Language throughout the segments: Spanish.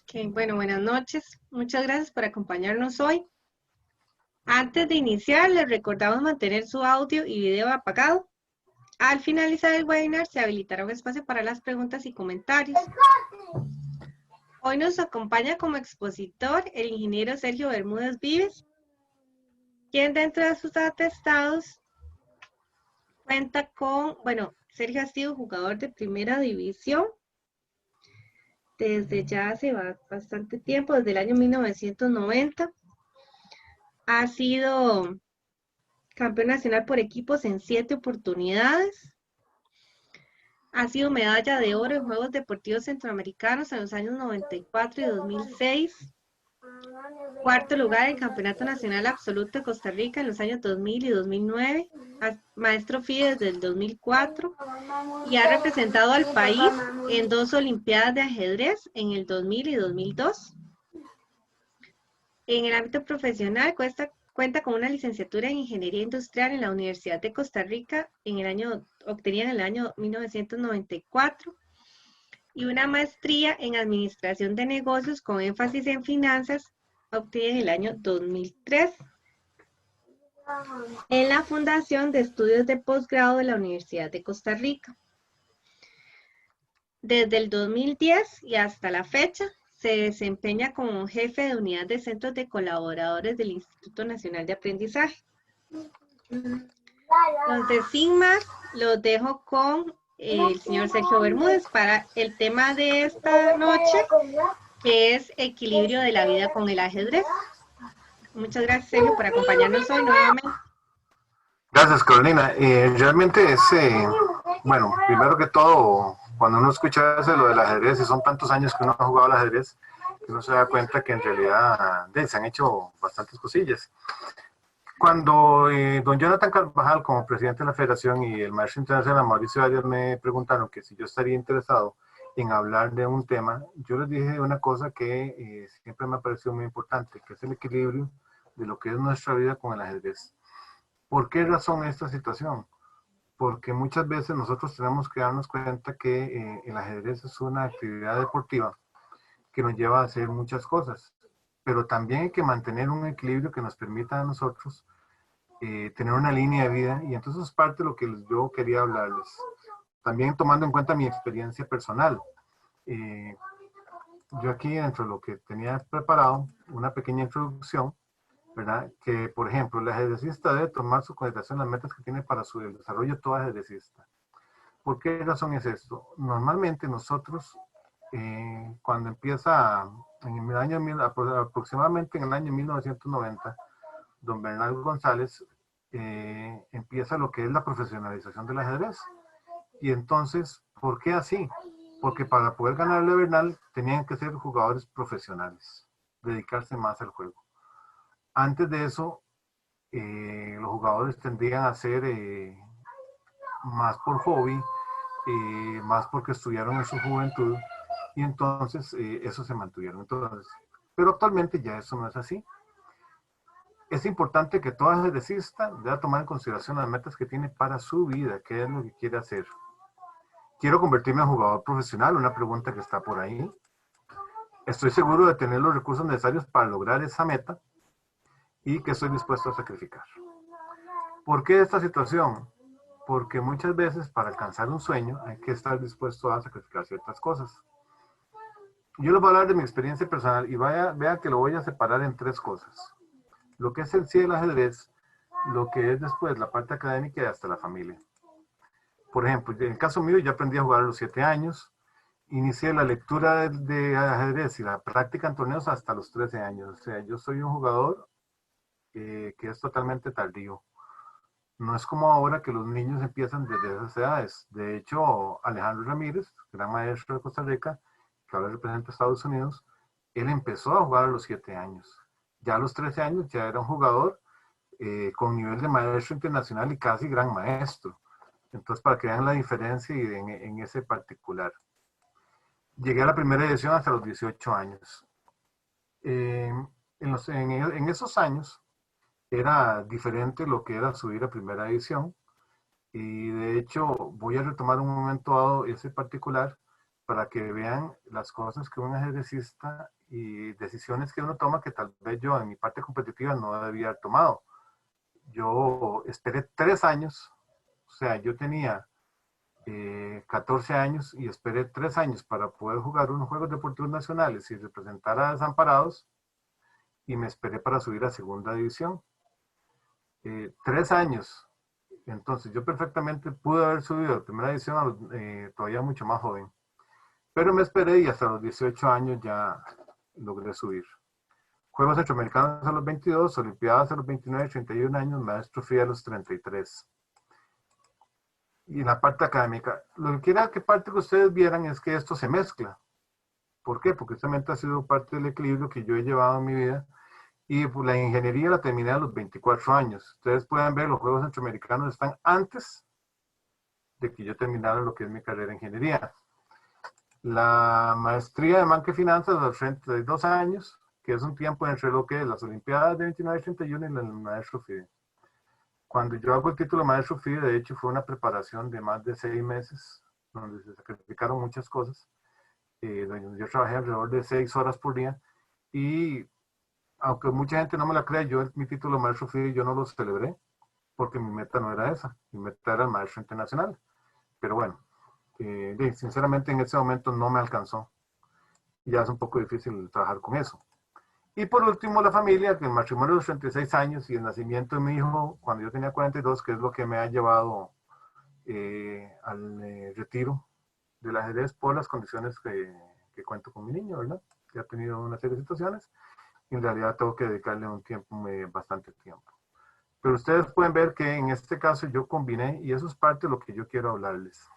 Ok, bueno, buenas noches. Muchas gracias por acompañarnos hoy. Antes de iniciar, les recordamos mantener su audio y video apagado. Al finalizar el webinar, se habilitará un espacio para las preguntas y comentarios. Hoy nos acompaña como expositor el ingeniero Sergio Bermúdez Vives, quien dentro de sus atestados cuenta con, Sergio ha sido jugador de primera división desde ya hace bastante tiempo, desde el año 1990. Ha sido campeón nacional por equipos en 7 oportunidades. Ha sido medalla de oro en Juegos Deportivos Centroamericanos en los años 94 y 2006. Cuarto lugar en Campeonato Nacional Absoluto de Costa Rica en los años 2000 y 2009. Maestro FIDE desde el 2004. Y ha representado al país en 2 Olimpiadas de ajedrez en el 2000 y 2002. En el ámbito profesional cuenta con una licenciatura en Ingeniería Industrial en la Universidad de Costa Rica obtenida en el año 1994 y una maestría en Administración de Negocios con énfasis en finanzas obtenida en el año 2003 en la Fundación de Estudios de Posgrado de la Universidad de Costa Rica. Desde el 2010 y hasta la fecha, se desempeña como jefe de unidad de centros de colaboradores del Instituto Nacional de Aprendizaje. Entonces, sin más, los dejo con el señor Sergio Bermúdez para el tema de esta noche, que es equilibrio de la vida con el ajedrez. Muchas gracias, Sergio, por acompañarnos hoy nuevamente. Gracias, Carolina. Realmente es, bueno, primero que todo, cuando uno escucha eso de lo del ajedrez, y son tantos años que uno ha jugado al ajedrez, que uno se da cuenta que en realidad se han hecho bastantes cosillas. Cuando don Jonathan Carvajal, como presidente de la federación, y el maestro internacional Mauricio Arias me preguntaron que si yo estaría interesado en hablar de un tema, yo les dije una cosa que siempre me ha parecido muy importante, que es el equilibrio de lo que es nuestra vida con el ajedrez. ¿Por qué razón esta situación? Porque muchas veces nosotros tenemos que darnos cuenta que el ajedrez es una actividad deportiva que nos lleva a hacer muchas cosas, pero también hay que mantener un equilibrio que nos permita a nosotros tener una línea de vida, y entonces es parte de lo que yo quería hablarles. También tomando en cuenta mi experiencia personal. Eh, yo aquí, dentro de lo que tenía preparado, una pequeña introducción, ¿verdad? Que, por ejemplo, el ajedrecista debe tomar su consideración las metas que tiene para su desarrollo todo ajedrecista. ¿Por qué razón es esto? Normalmente nosotros, cuando empieza en el año, aproximadamente en el año 1990, don Bernal González empieza lo que es la profesionalización del ajedrez. Y entonces, ¿por qué así? Porque para poder ganarle a Bernal tenían que ser jugadores profesionales, dedicarse más al juego. Antes de eso, los jugadores tendrían a ser más por hobby, más porque estudiaron en su juventud, y entonces eso se mantuvieron. Entonces, pero actualmente ya eso no es así. Es importante que todo ajedrecista deba tomar en consideración las metas que tiene para su vida, qué es lo que quiere hacer. Quiero convertirme en jugador profesional, una pregunta que está por ahí. Estoy seguro de tener los recursos necesarios para lograr esa meta y que estoy dispuesto a sacrificar. ¿Por qué esta situación? Porque muchas veces para alcanzar un sueño hay que estar dispuesto a sacrificar ciertas cosas. Yo les voy a hablar de mi experiencia personal y vea que lo voy a separar en 3 cosas. Lo que es el sí del ajedrez, lo que es después la parte académica y hasta la familia. Por ejemplo, en el caso mío, yo aprendí a jugar a los 7 años, inicié la lectura de ajedrez y la práctica en torneos hasta los 13 años. O sea, yo soy un jugador que es totalmente tardío. No es como ahora que los niños empiezan desde esas edades. De hecho, Alejandro Ramírez, gran maestro de Costa Rica, que ahora representa a Estados Unidos, él empezó a jugar a los 7 años. Ya a los 13 años ya era un jugador con nivel de maestro internacional y casi gran maestro. Entonces, para que vean la diferencia en ese particular. Llegué a la primera edición hasta los 18 años. En esos años era diferente lo que era subir a primera edición, y de hecho voy a retomar un momento dado ese particular para que vean las cosas que un ajedrecista y decisiones que uno toma que tal vez yo en mi parte competitiva no debía haber tomado. Yo esperé 3 años, o sea, yo tenía 14 años y esperé 3 años para poder jugar unos Juegos Deportivos Nacionales y representar a Desamparados, y me esperé para subir a segunda división. 3 años. Entonces yo perfectamente pude haber subido a primera división todavía mucho más joven. Pero me esperé y hasta los 18 años ya logré subir. Juegos Centroamericanos a los 22, Olimpiadas a los 29, 31 años, Maestro Fui a los 33. Y en la parte académica, lo que quiera que parte que ustedes vieran es que esto se mezcla. ¿Por qué? Porque justamente ha sido parte del equilibrio que yo he llevado en mi vida. Y pues, la ingeniería la terminé a los 24 años. Ustedes pueden ver, los Juegos Centroamericanos están antes de que yo terminara lo que es mi carrera en ingeniería. La maestría de Banca y Finanzas a los 32 años, que es un tiempo entre lo que es las Olimpiadas de 29 y 31 y el Maestro FIDE. Cuando yo hago el título de Maestro FIDE, de hecho fue una preparación de más de 6 meses, donde se sacrificaron muchas cosas. Donde yo trabajé alrededor de 6 horas por día, y aunque mucha gente no me la cree, yo mi título de Maestro FIDE yo no lo celebré, porque mi meta no era esa, mi meta era el Maestro Internacional. Pero bueno, sinceramente en ese momento no me alcanzó. Ya es un poco difícil trabajar con eso. Y por último, la familia, que el matrimonio de los 36 años y el nacimiento de mi hijo cuando yo tenía 42, que es lo que me ha llevado al retiro del ajedrez por las condiciones que cuento con mi niño, ¿verdad? Que ha tenido una serie de situaciones y en realidad tengo que dedicarle un tiempo, bastante tiempo. Pero ustedes pueden ver que en este caso yo combiné, y eso es parte de lo que yo quiero hablarles.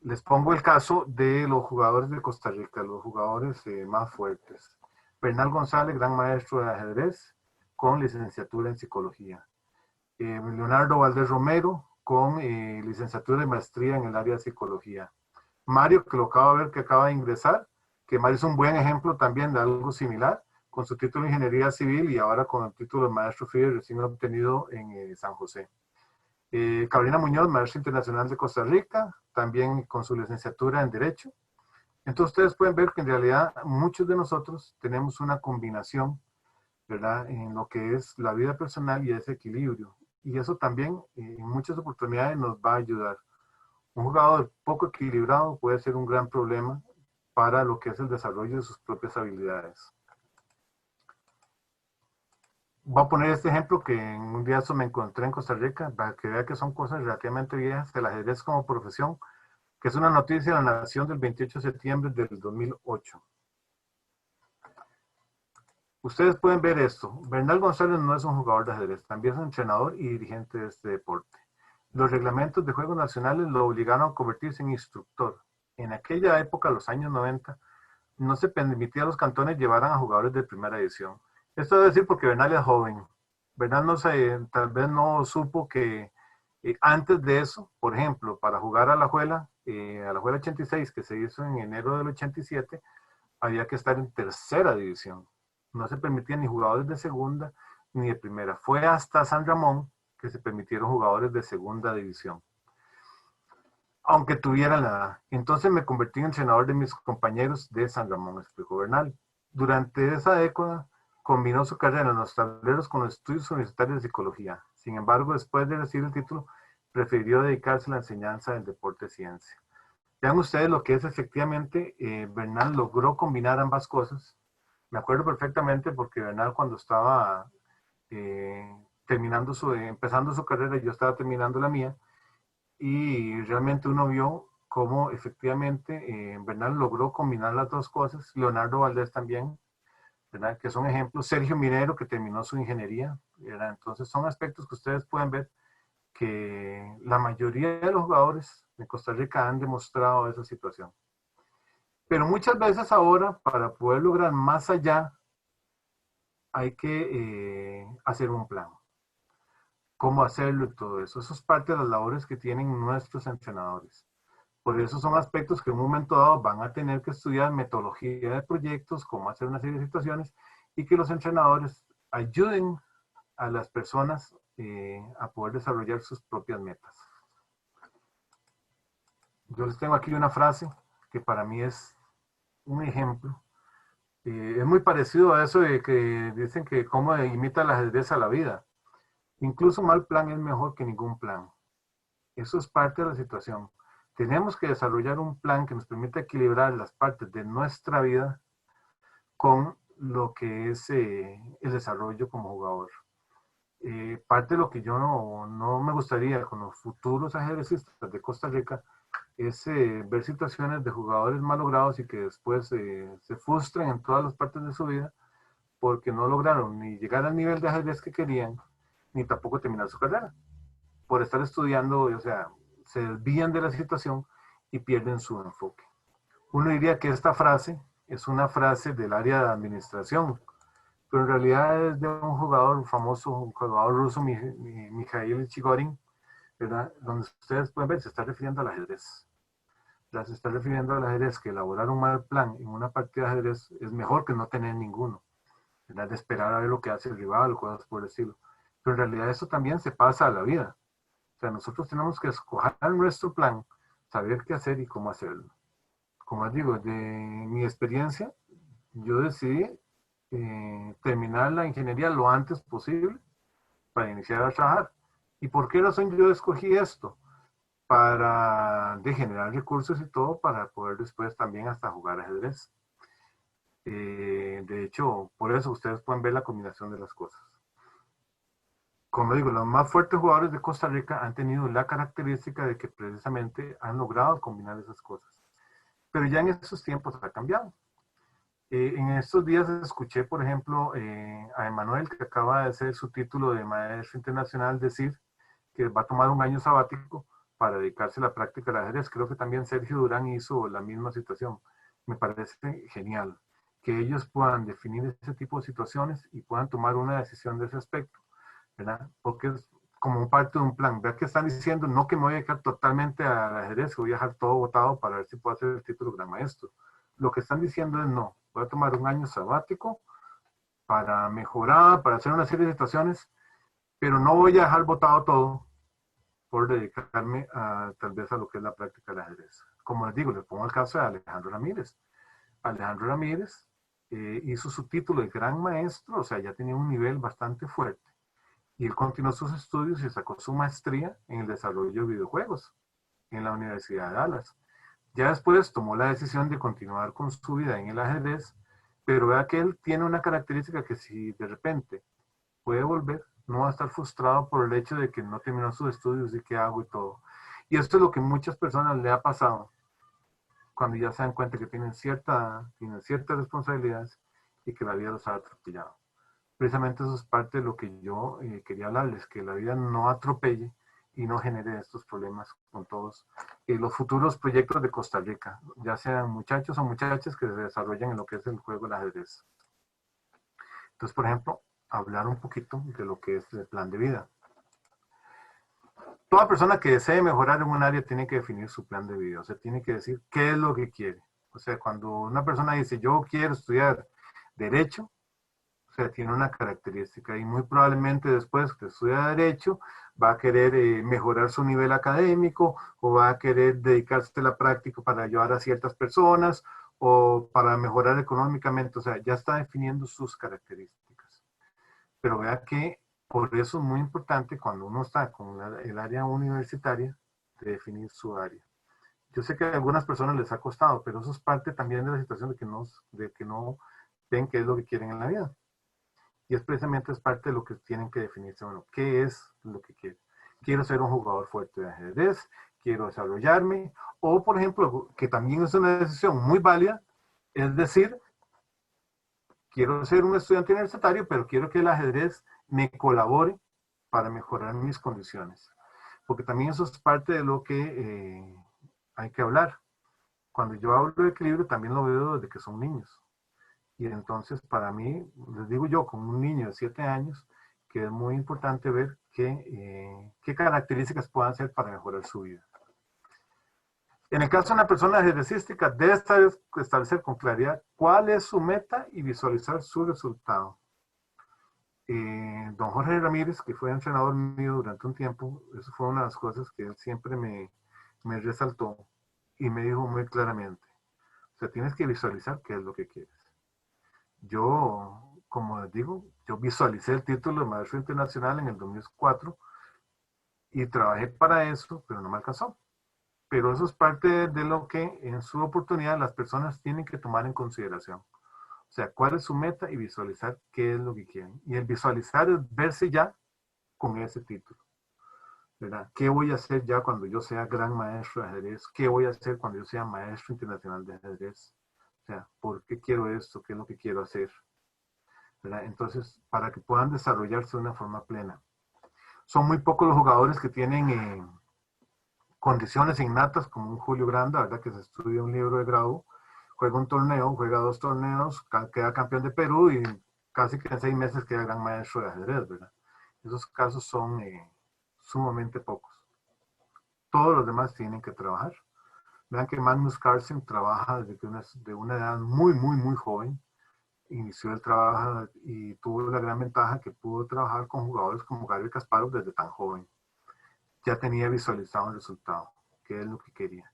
Les pongo el caso de los jugadores de Costa Rica, los jugadores más fuertes. Bernal González, gran maestro de ajedrez, con licenciatura en psicología. Leonardo Valdés Romero, con licenciatura y maestría en el área de psicología. Mario, que lo acabo de ver, que acaba de ingresar, que Mario es un buen ejemplo también de algo similar, con su título de Ingeniería Civil y ahora con el título de Maestro FIDE recién obtenido en San José. Carolina Muñoz, maestra internacional de Costa Rica, también con su licenciatura en Derecho. Entonces ustedes pueden ver que en realidad muchos de nosotros tenemos una combinación, ¿verdad?, en lo que es la vida personal y ese equilibrio. Y eso también en muchas oportunidades nos va a ayudar. Un jugador poco equilibrado puede ser un gran problema para lo que es el desarrollo de sus propias habilidades. Voy a poner este ejemplo que en un día eso me encontré en Costa Rica, para que vea que son cosas relativamente viejas, el ajedrez como profesión, que es una noticia de la Nación del 28 de septiembre del 2008. Ustedes pueden ver esto. Bernal González no es un jugador de ajedrez, también es un entrenador y dirigente de este deporte. Los reglamentos de juegos nacionales lo obligaron a convertirse en instructor. En aquella época, los años 90, no se permitía a los cantones llevaran a jugadores de primera división. Esto debe decir porque Bernal es joven. Bernal tal vez no supo que antes de eso, por ejemplo, para jugar a la Juela 86, que se hizo en enero del 87, había que estar en tercera división. No se permitían ni jugadores de segunda ni de primera. Fue hasta San Ramón que se permitieron jugadores de segunda división, aunque tuvieran la edad. Entonces me convertí en entrenador de mis compañeros de San Ramón, explicó Bernal. Durante esa década combinó su carrera en los tableros con los estudios universitarios de psicología. Sin embargo, después de recibir el título, prefirió dedicarse a la enseñanza del deporte ciencia. Vean ustedes lo que es efectivamente, Bernal logró combinar ambas cosas. Me acuerdo perfectamente porque Bernal cuando estaba empezando su carrera, yo estaba terminando la mía, y realmente uno vio cómo efectivamente Bernal logró combinar las dos cosas. Leonardo Valdés también, ¿verdad?, que son ejemplos. Sergio Minero, que terminó su ingeniería, ¿verdad? Entonces son aspectos que ustedes pueden ver que la mayoría de los jugadores de Costa Rica han demostrado esa situación. Pero muchas veces ahora, para poder lograr más allá, hay que hacer un plan. ¿Cómo hacerlo y todo eso? Eso es parte de las labores que tienen nuestros entrenadores. Por eso son aspectos que en un momento dado van a tener que estudiar metodología de proyectos, cómo hacer una serie de situaciones, y que los entrenadores ayuden a las personas a poder desarrollar sus propias metas. Yo les tengo aquí una frase que para mí es un ejemplo. Es muy parecido a eso de que dicen que cómo imita el ajedrez a la vida. Incluso mal plan es mejor que ningún plan. Eso es parte de la situación. Tenemos que desarrollar un plan que nos permita equilibrar las partes de nuestra vida con lo que es el desarrollo como jugador. Parte de lo que yo no me gustaría con los futuros ajedrecistas de Costa Rica es ver situaciones de jugadores mal logrados y que después se frustren en todas las partes de su vida porque no lograron ni llegar al nivel de ajedrez que querían, ni tampoco terminar su carrera. Por estar estudiando, o sea, se desvían de la situación y pierden su enfoque. Uno diría que esta frase es una frase del área de administración, pero en realidad es de un jugador famoso, un jugador ruso, Mikhail Chigorin, ¿verdad? Donde ustedes pueden ver, se está refiriendo al ajedrez. Ya se está refiriendo al ajedrez, que elaborar un mal plan en una partida de ajedrez es mejor que no tener ninguno, ¿verdad? De esperar a ver lo que hace el rival o cosas por el estilo. Pero en realidad eso también se pasa a la vida. O sea, nosotros tenemos que escoger nuestro plan, saber qué hacer y cómo hacerlo. Como les digo, de mi experiencia, yo decidí terminar la ingeniería lo antes posible para iniciar a trabajar. ¿Y por qué razón yo escogí esto? Para generar recursos y todo para poder después también hasta jugar ajedrez. De hecho, por eso ustedes pueden ver la combinación de las cosas. Como digo, los más fuertes jugadores de Costa Rica han tenido la característica de que precisamente han logrado combinar esas cosas. Pero ya en estos tiempos ha cambiado. En estos días escuché, por ejemplo, a Emanuel, que acaba de hacer su título de maestro internacional, decir que va a tomar un año sabático para dedicarse a la práctica del ajedrez. Creo que también Sergio Durán hizo la misma situación. Me parece genial que ellos puedan definir ese tipo de situaciones y puedan tomar una decisión de ese aspecto, ¿verdad? Porque es como parte de un plan. Vean que están diciendo, no que me voy a dedicar totalmente al ajedrez, que voy a dejar todo botado para ver si puedo hacer el título de gran maestro. Lo que están diciendo es no, voy a tomar un año sabático para mejorar, para hacer una serie de situaciones, pero no voy a dejar botado todo por dedicarme a, tal vez a lo que es la práctica del ajedrez. Como les digo, les pongo el caso de Alejandro Ramírez. Alejandro Ramírez hizo su título de gran maestro, o sea, ya tenía un nivel bastante fuerte. Y él continuó sus estudios y sacó su maestría en el desarrollo de videojuegos en la Universidad de Dallas. Ya después tomó la decisión de continuar con su vida en el ajedrez, pero vea que él tiene una característica que si de repente puede volver, no va a estar frustrado por el hecho de que no terminó sus estudios y qué hago y todo. Y esto es lo que muchas personas le ha pasado cuando ya se dan cuenta que tienen ciertas responsabilidades y que la vida los ha atropellado. Precisamente eso es parte de lo que yo quería hablarles, que la vida no atropelle y no genere estos problemas con todos los futuros proyectos de Costa Rica, ya sean muchachos o muchachas que se desarrollan en lo que es el juego del ajedrez. Entonces, por ejemplo, hablar un poquito de lo que es el plan de vida. Toda persona que desee mejorar en un área tiene que definir su plan de vida, o sea, tiene que decir qué es lo que quiere. O sea, cuando una persona dice, yo quiero estudiar Derecho, o sea, tiene una característica y muy probablemente después que estudia Derecho va a querer mejorar su nivel académico o va a querer dedicarse a la práctica para ayudar a ciertas personas o para mejorar económicamente, o sea, ya está definiendo sus características. Pero vea que por eso es muy importante cuando uno está con el área universitaria de definir su área. Yo sé que a algunas personas les ha costado, pero eso es parte también de la situación de que no ven qué es lo que quieren en la vida. Y es precisamente es parte de lo que tienen que definirse. Bueno, ¿qué es lo que quiero? Quiero ser un jugador fuerte de ajedrez, quiero desarrollarme, o por ejemplo, que también es una decisión muy válida, es decir, quiero ser un estudiante universitario, pero quiero que el ajedrez me colabore para mejorar mis condiciones. Porque también eso es parte de lo que hay que hablar. Cuando yo hablo de equilibrio, también lo veo desde que son niños. Y entonces, para mí, les digo yo, como un niño de 7 años, que es muy importante ver qué características puedan ser para mejorar su vida. En el caso de una persona ajedrecística, debe establecer con claridad cuál es su meta y visualizar su resultado. Don Jorge Ramírez, que fue entrenador mío durante un tiempo, eso fue una de las cosas que él siempre me resaltó y me dijo muy claramente. O sea, tienes que visualizar qué es lo que quieres. Yo, como les digo, yo visualicé el título de maestro internacional en el 2004 y trabajé para eso, pero no me alcanzó. Pero eso es parte de lo que en su oportunidad las personas tienen que tomar en consideración. O sea, cuál es su meta y visualizar qué es lo que quieren. Y el visualizar es verse ya con ese título, ¿verdad? ¿Qué voy a hacer ya cuando yo sea gran maestro de ajedrez? ¿Qué voy a hacer cuando yo sea maestro internacional de ajedrez? O sea, ¿por qué quiero esto? ¿Qué es lo que quiero hacer? ¿Verdad? Entonces, para que puedan desarrollarse de una forma plena. Son muy pocos los jugadores que tienen condiciones innatas, como un Julio Granda, ¿verdad? Que se estudia un libro de grado, juega un torneo, juega 2 torneos, queda campeón de Perú y casi que en 6 meses queda gran maestro de ajedrez, ¿verdad? Esos casos son sumamente pocos. Todos los demás tienen que trabajar. Vean que Magnus Carlsen trabaja desde que de una edad muy, muy, muy joven. Inició el trabajo y tuvo la gran ventaja que pudo trabajar con jugadores como Garry Kasparov desde tan joven. Ya tenía visualizado un resultado, que es lo que quería.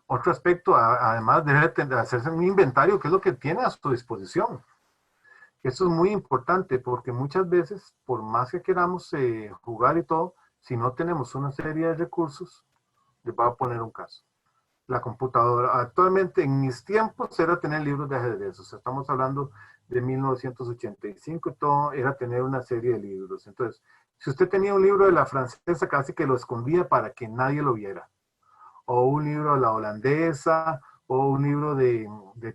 Otro aspecto, además, debe hacerse un inventario, que es lo que tiene a su disposición. Eso es muy importante porque muchas veces, por más que queramos jugar y todo, si no tenemos una serie de recursos, les voy a poner un caso. La computadora, actualmente en mis tiempos era tener libros de ajedrez, o sea, estamos hablando de 1985 y todo, era tener una serie de libros. Entonces, si usted tenía un libro de la francesa, casi que lo escondía para que nadie lo viera. O un libro de la holandesa, o un libro de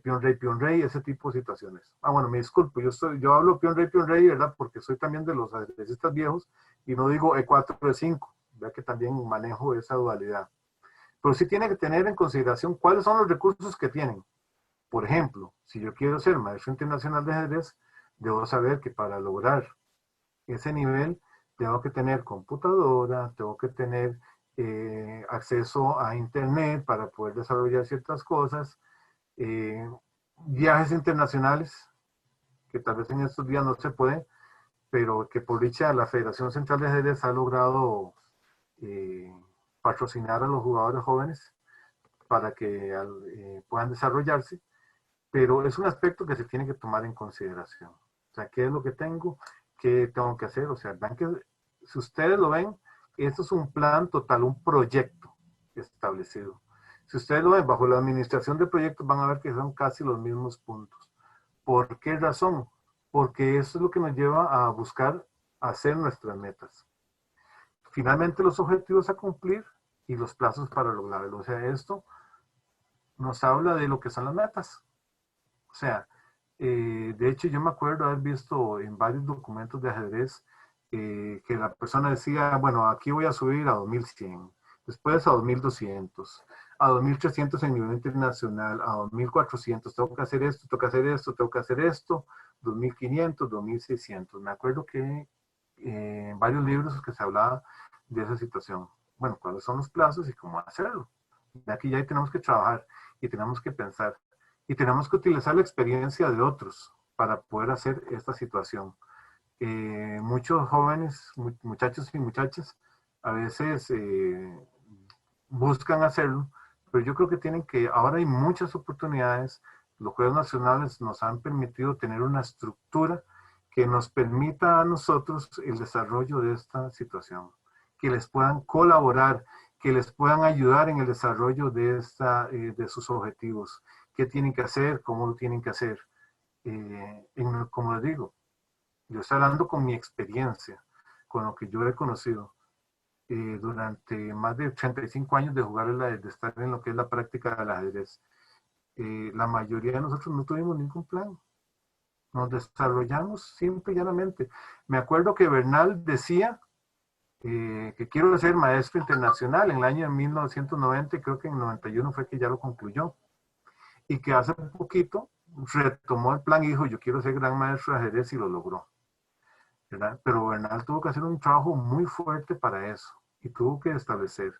Peón Rey, ese tipo de situaciones. Bueno, me disculpo, yo hablo Peón Rey, ¿verdad? Porque soy también de los ajedrecistas viejos y no digo E4, E5, ya que también manejo esa dualidad. Pero sí tiene que tener en consideración cuáles son los recursos que tienen. Por ejemplo, si yo quiero ser maestro internacional de ajedrez, debo saber que para lograr ese nivel tengo que tener computadora, tengo que tener acceso a internet para poder desarrollar ciertas cosas, viajes internacionales, que tal vez en estos días no se puede, pero que por dicha la Federación Central de Ajedrez ha logrado patrocinar a los jugadores jóvenes para que puedan desarrollarse, pero es un aspecto que se tiene que tomar en consideración. O sea, ¿qué es lo que tengo? ¿Qué tengo que hacer? O sea, vean que, si ustedes lo ven, esto es un plan total, un proyecto establecido. Si ustedes lo ven bajo la administración de proyectos, van a ver que son casi los mismos puntos. ¿Por qué razón? Porque eso es lo que nos lleva a buscar hacer nuestras metas. Finalmente, los objetivos a cumplir y los plazos para lograrlo. O sea, esto nos habla de lo que son las metas. O sea, de hecho yo me acuerdo haber visto en varios documentos de ajedrez que la persona decía, bueno, aquí voy a subir a 2100, después a 2200, a 2300 en nivel internacional, a 2400, tengo que hacer esto, tengo que hacer esto, tengo que hacer esto, 2500, 2600. Me acuerdo que en varios libros que se hablaba de esa situación. Bueno, ¿cuáles son los plazos y cómo hacerlo? Aquí ya tenemos que trabajar y tenemos que pensar y tenemos que utilizar la experiencia de otros para poder hacer esta situación. Muchos jóvenes, muchachos y muchachas, a veces buscan hacerlo, pero yo creo que ahora hay muchas oportunidades. Los Juegos Nacionales nos han permitido tener una estructura que nos permita a nosotros el desarrollo de esta situación, que les puedan colaborar, que les puedan ayudar en el desarrollo de sus objetivos, qué tienen que hacer, cómo lo tienen que hacer. Como les digo, yo estoy hablando con mi experiencia, con lo que yo he conocido durante más de 85 años de jugar, de estar en lo que es la práctica del ajedrez. La mayoría de nosotros no tuvimos ningún plan. Nos desarrollamos simple y llanamente. Me acuerdo que Bernal decía que quiero ser maestro internacional en el año de 1990, creo que en 91 fue que ya lo concluyó, y que hace poquito retomó el plan y dijo, yo quiero ser gran maestro de ajedrez, y lo logró, ¿verdad? Pero Bernal tuvo que hacer un trabajo muy fuerte para eso, y tuvo que establecer.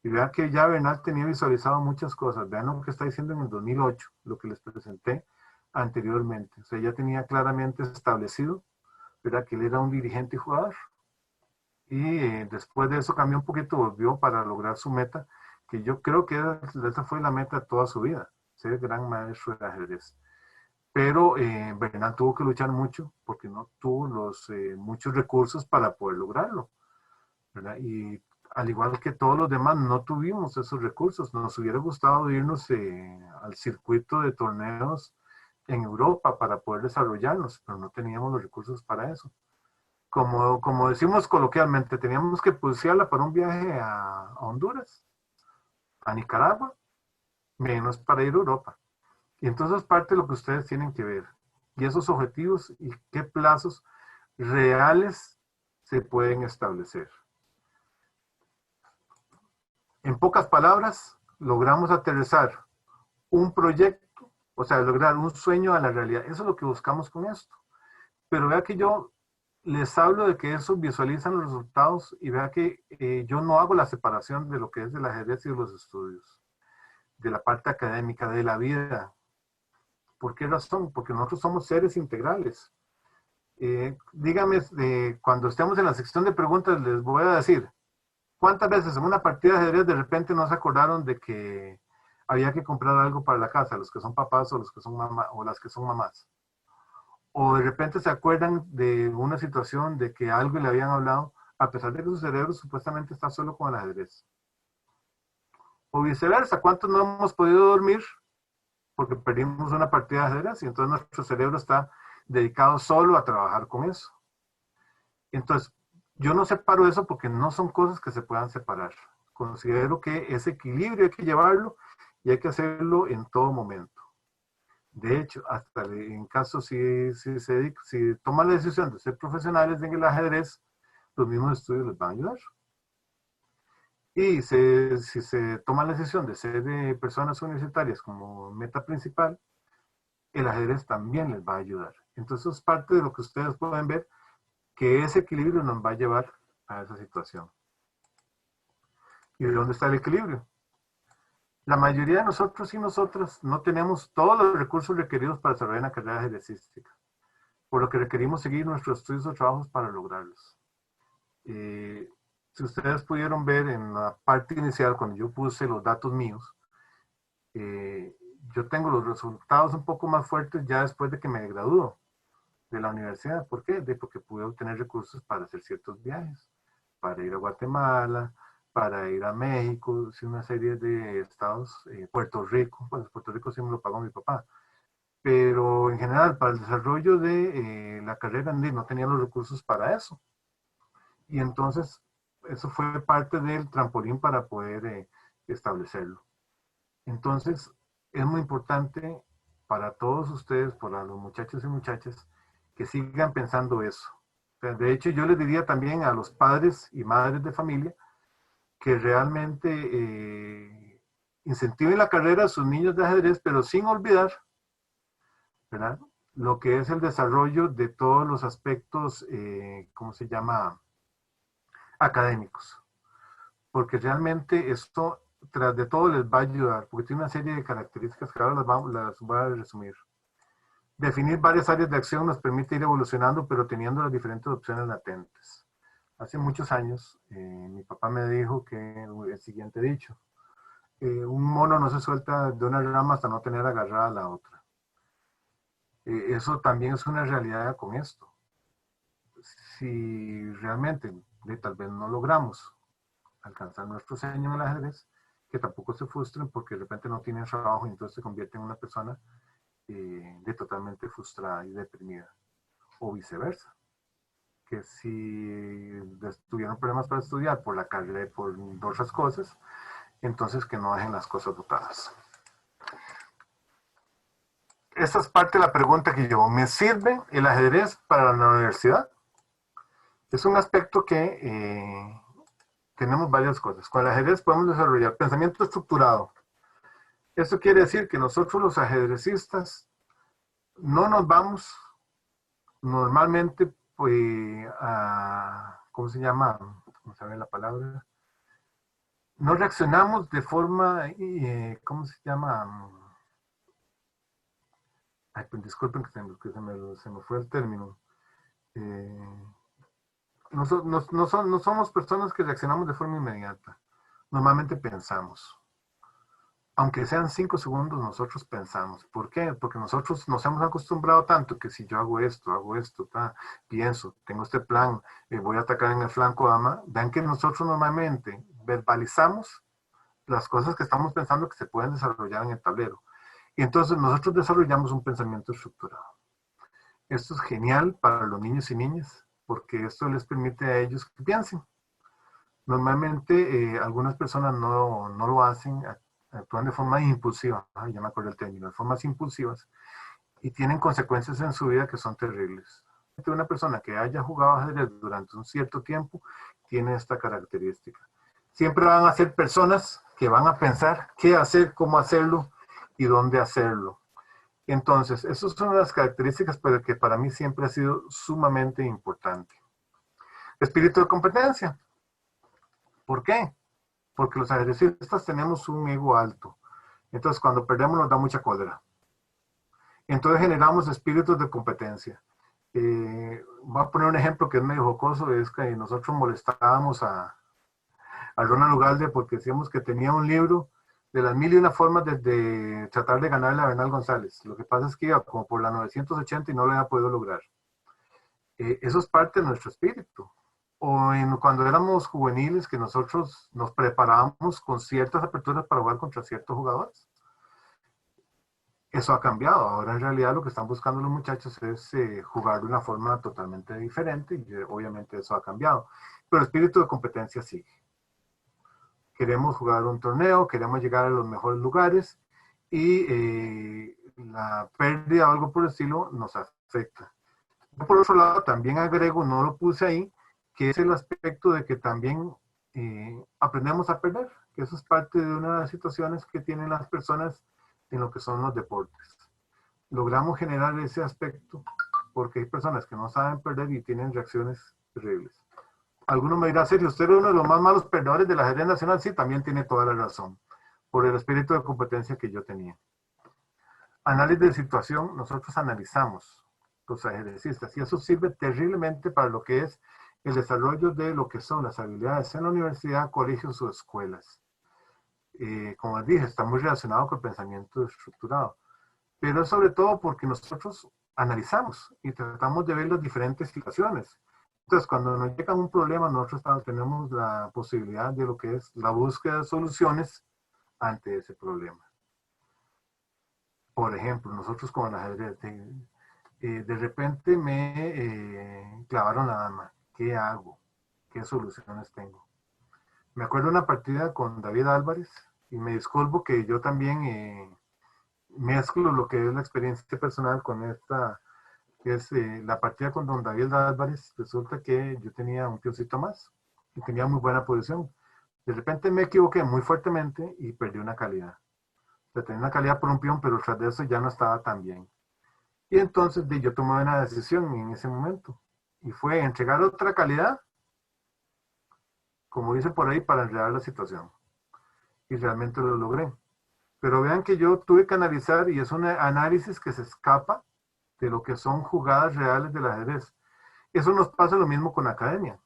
Y vean que ya Bernal tenía visualizado muchas cosas. Vean lo que está diciendo en el 2008, lo que les presenté anteriormente. O sea, ya tenía claramente establecido, ¿verdad?, que él era un dirigente y jugador. Y después de eso cambió un poquito, volvió para lograr su meta, que yo creo que esa fue la meta de toda su vida, ser gran maestro de ajedrez. Pero Bernal tuvo que luchar mucho porque no tuvo muchos recursos para poder lograrlo, ¿verdad? Y al igual que todos los demás, no tuvimos esos recursos. Nos hubiera gustado irnos al circuito de torneos en Europa para poder desarrollarnos, pero no teníamos los recursos para eso. Como decimos coloquialmente, teníamos que pulsearla para un viaje a Honduras, a Nicaragua, menos para ir a Europa. Y entonces es parte de lo que ustedes tienen que ver. Y esos objetivos y qué plazos reales se pueden establecer. En pocas palabras, logramos aterrizar un proyecto, o sea, lograr un sueño a la realidad. Eso es lo que buscamos con esto. Pero vea que yo les hablo de que eso visualizan los resultados y vea que yo no hago la separación de lo que es el ajedrez y de los estudios, de la parte académica, de la vida. ¿Por qué razón? Porque nosotros somos seres integrales. Dígame, cuando estemos en la sección de preguntas, les voy a decir, ¿cuántas veces en una partida de ajedrez de repente no se acordaron de que había que comprar algo para la casa, los que son papás o los que son mamás o las que son mamás? O de repente se acuerdan de una situación de que algo le habían hablado, a pesar de que su cerebro supuestamente está solo con el ajedrez. O viceversa, ¿cuántos no hemos podido dormir porque perdimos una partida de ajedrez y entonces nuestro cerebro está dedicado solo a trabajar con eso? Entonces, yo no separo eso porque no son cosas que se puedan separar. Considero que ese equilibrio hay que llevarlo y hay que hacerlo en todo momento. De hecho, hasta en caso si toman la decisión de ser profesionales en el ajedrez, los mismos estudios les van a ayudar. Y si se toman la decisión de ser personas universitarias como meta principal, el ajedrez también les va a ayudar. Entonces es parte de lo que ustedes pueden ver, que ese equilibrio nos va a llevar a esa situación. ¿Y de dónde está el equilibrio? La mayoría de nosotros y nosotras no tenemos todos los recursos requeridos para desarrollar una carrera ajedrecística, por lo que requerimos seguir nuestros estudios o trabajos para lograrlos. Si ustedes pudieron ver en la parte inicial, cuando yo puse los datos míos, yo tengo los resultados un poco más fuertes ya después de que me graduó de la universidad. ¿Por qué? Porque pude obtener recursos para hacer ciertos viajes, para ir a Guatemala, para ir a México, una serie de estados, Puerto Rico, pues Puerto Rico sí me lo pagó mi papá, pero en general para el desarrollo de la carrera no tenía los recursos para eso. Y entonces eso fue parte del trampolín para poder establecerlo. Entonces es muy importante para todos ustedes, para los muchachos y muchachas, que sigan pensando eso. O sea, de hecho, yo les diría también a los padres y madres de familia que realmente incentiven la carrera a sus niños de ajedrez, pero sin olvidar, ¿verdad?, lo que es el desarrollo de todos los aspectos, ¿cómo se llama?, académicos. Porque realmente esto, tras de todo, les va a ayudar, porque tiene una serie de características que ahora las voy a resumir. Definir varias áreas de acción nos permite ir evolucionando, pero teniendo las diferentes opciones latentes. Hace muchos años, mi papá me dijo que el siguiente dicho: un mono no se suelta de una rama hasta no tener agarrada la otra. Eso también es una realidad con esto. Si realmente tal vez no logramos alcanzar nuestro sueño en el ajedrez, que tampoco se frustren porque de repente no tienen trabajo y entonces se convierte en una persona totalmente frustrada y deprimida, o viceversa, que si tuvieron problemas para estudiar por la carrera, por otras cosas, entonces que no dejen las cosas botadas. Esta es parte de la pregunta que yo: ¿me sirve el ajedrez para la universidad? Es un aspecto que tenemos varias cosas. Con el ajedrez podemos desarrollar pensamiento estructurado. Eso quiere decir que nosotros los ajedrecistas no nos vamos normalmente ¿cómo se llama? ¿Cómo se llama la palabra? No reaccionamos de forma, ¿cómo se llama? Ay, pues disculpen que se me fue el término. No somos personas que reaccionamos de forma inmediata. Normalmente pensamos. aunque sean 5 segundos, nosotros pensamos. ¿Por qué? Porque nosotros nos hemos acostumbrado tanto que si yo hago esto, pienso, tengo este plan, voy a atacar en el flanco ama. Vean que nosotros normalmente verbalizamos las cosas que estamos pensando que se pueden desarrollar en el tablero. Y entonces nosotros desarrollamos un pensamiento estructurado. Esto es genial para los niños y niñas, porque esto les permite a ellos que piensen. Normalmente algunas personas no lo hacen, actúan de forma impulsiva, ya me acuerdo el término, de formas impulsivas, y tienen consecuencias en su vida que son terribles. Una persona que haya jugado ajedrez durante un cierto tiempo tiene esta característica. Siempre van a ser personas que van a pensar qué hacer, cómo hacerlo y dónde hacerlo. Entonces, esas son las características que para mí siempre ha sido sumamente importante. Espíritu de competencia. ¿Por qué? Porque los ajedrecistas tenemos un ego alto. Entonces, cuando perdemos nos da mucha cólera. Entonces generamos espíritus de competencia. Voy a poner un ejemplo que es medio jocoso, es que nosotros molestábamos a Ronald Ugalde porque decíamos que tenía un libro de las 1001 formas de tratar de ganarle a Bernal González. Lo que pasa es que iba como por la 980 y no lo había podido lograr. Eso es parte de nuestro espíritu. O cuando éramos juveniles, que nosotros nos preparábamos con ciertas aperturas para jugar contra ciertos jugadores. Eso ha cambiado. Ahora en realidad lo que están buscando los muchachos es jugar de una forma totalmente diferente y obviamente eso ha cambiado. Pero el espíritu de competencia sigue. Queremos jugar un torneo, queremos llegar a los mejores lugares y la pérdida o algo por el estilo nos afecta. Por otro lado, también agrego, no lo puse ahí, que es el aspecto de que también aprendemos a perder, que eso es parte de una de las situaciones que tienen las personas en lo que son los deportes. Logramos generar ese aspecto porque hay personas que no saben perder y tienen reacciones terribles. Alguno me dirá, Sergio, usted es uno de los más malos perdedores de la ajedrez nacional. Sí, también tiene toda la razón, por el espíritu de competencia que yo tenía. Análisis de situación, nosotros analizamos los ajedrecistas y eso sirve terriblemente para lo que es el desarrollo de lo que son las habilidades en la universidad, colegios o escuelas. Como les dije, está muy relacionado con el pensamiento estructurado, pero sobre todo porque nosotros analizamos y tratamos de ver las diferentes situaciones. Entonces, cuando nos llega un problema, nosotros tenemos la posibilidad de lo que es la búsqueda de soluciones ante ese problema. Por ejemplo, nosotros con el ajedrez, de repente me clavaron la dama. ¿Qué hago? ¿Qué soluciones tengo? Me acuerdo de una partida con David Álvarez y me disculpo que yo también mezclo lo que es la experiencia personal con esta, que es la partida con don David Álvarez. Resulta que yo tenía un pioncito más y tenía muy buena posición. De repente me equivoqué muy fuertemente y perdí una calidad. O sea, tenía una calidad por un peón, pero tras de eso ya no estaba tan bien. Y entonces yo tomé una decisión en ese momento y fue entregar otra calidad, como dice por ahí, para enredar la situación. Y realmente lo logré. Pero vean que yo tuve que analizar, y es un análisis que se escapa de lo que son jugadas reales del ajedrez. Eso nos pasa lo mismo con la academia.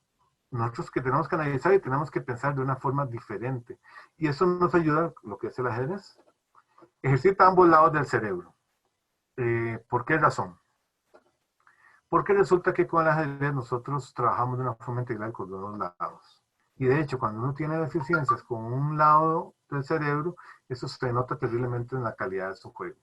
Nosotros que tenemos que analizar y tenemos que pensar de una forma diferente. Y eso nos ayuda, lo que es el ajedrez. Ejercita ambos lados del cerebro. ¿Por qué razón? Porque resulta que con el ajedrez nosotros trabajamos de una forma integral con los dos lados. Y de hecho, cuando uno tiene deficiencias con un lado del cerebro, eso se nota terriblemente en la calidad de su juego.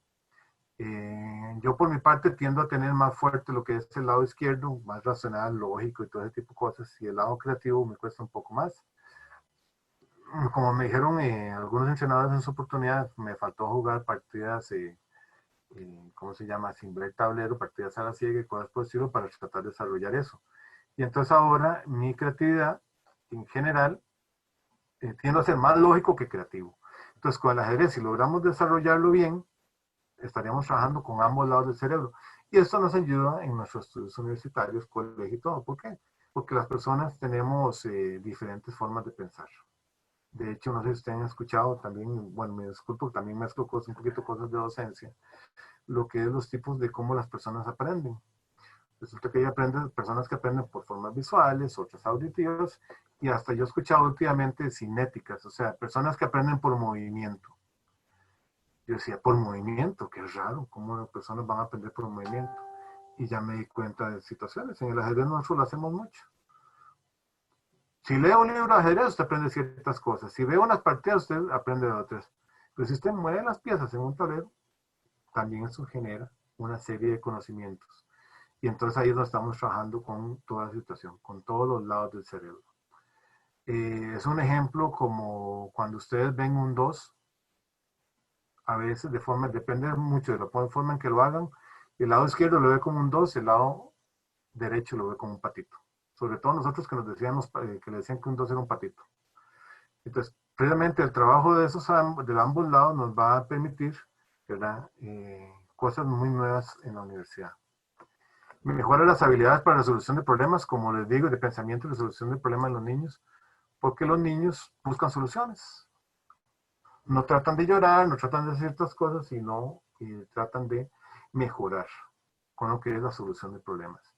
Yo por mi parte tiendo a tener más fuerte lo que es el lado izquierdo, más racional, lógico y todo ese tipo de cosas, y el lado creativo me cuesta un poco más. Como me dijeron algunos entrenadores en su oportunidad, me faltó jugar partidas, ¿cómo se llama? Sin ver tablero, partidas a la ciega y cosas por el estilo para tratar de desarrollar eso. Y entonces ahora mi creatividad en general tiendo a ser más lógico que creativo. Entonces con el ajedrez, si logramos desarrollarlo bien, estaríamos trabajando con ambos lados del cerebro. Y esto nos ayuda en nuestros estudios universitarios, colegio y todo. ¿Por qué? Porque las personas tenemos diferentes formas de pensar. De hecho, no sé si ustedes han escuchado también, bueno, me disculpo, también mezclo cosas, un poquito cosas de docencia, lo que es los tipos de cómo las personas aprenden. Resulta que hay personas que aprenden por formas visuales, otras auditivas, y hasta yo he escuchado últimamente cinéticas, o sea, personas que aprenden por movimiento. Yo decía, por movimiento, qué raro, cómo las personas van a aprender por movimiento. Y ya me di cuenta de situaciones. En el ajedrez nosotros lo hacemos mucho. Si leo un libro de ajedrez, usted aprende ciertas cosas. Si ve unas partidas, usted aprende de otras. Pero si usted mueve las piezas en un tablero, también eso genera una serie de conocimientos. Y entonces ahí nos estamos trabajando con toda la situación, con todos los lados del cerebro. Es un ejemplo como cuando ustedes ven un 2, a veces de forma, depende mucho de la forma en que lo hagan, el lado izquierdo lo ve como un 2, el lado derecho lo ve como un patito. Sobre todo nosotros que nos decíamos, que le decían que un 2 era un patito. Entonces, previamente el trabajo de esos de ambos lados nos va a permitir, ¿verdad? Cosas muy nuevas en la universidad. Mejora las habilidades para la resolución de problemas, como les digo, de pensamiento y resolución de problemas en los niños, porque los niños buscan soluciones. No tratan de llorar, no tratan de hacer ciertas cosas, sino tratan de mejorar con lo que es la solución de problemas.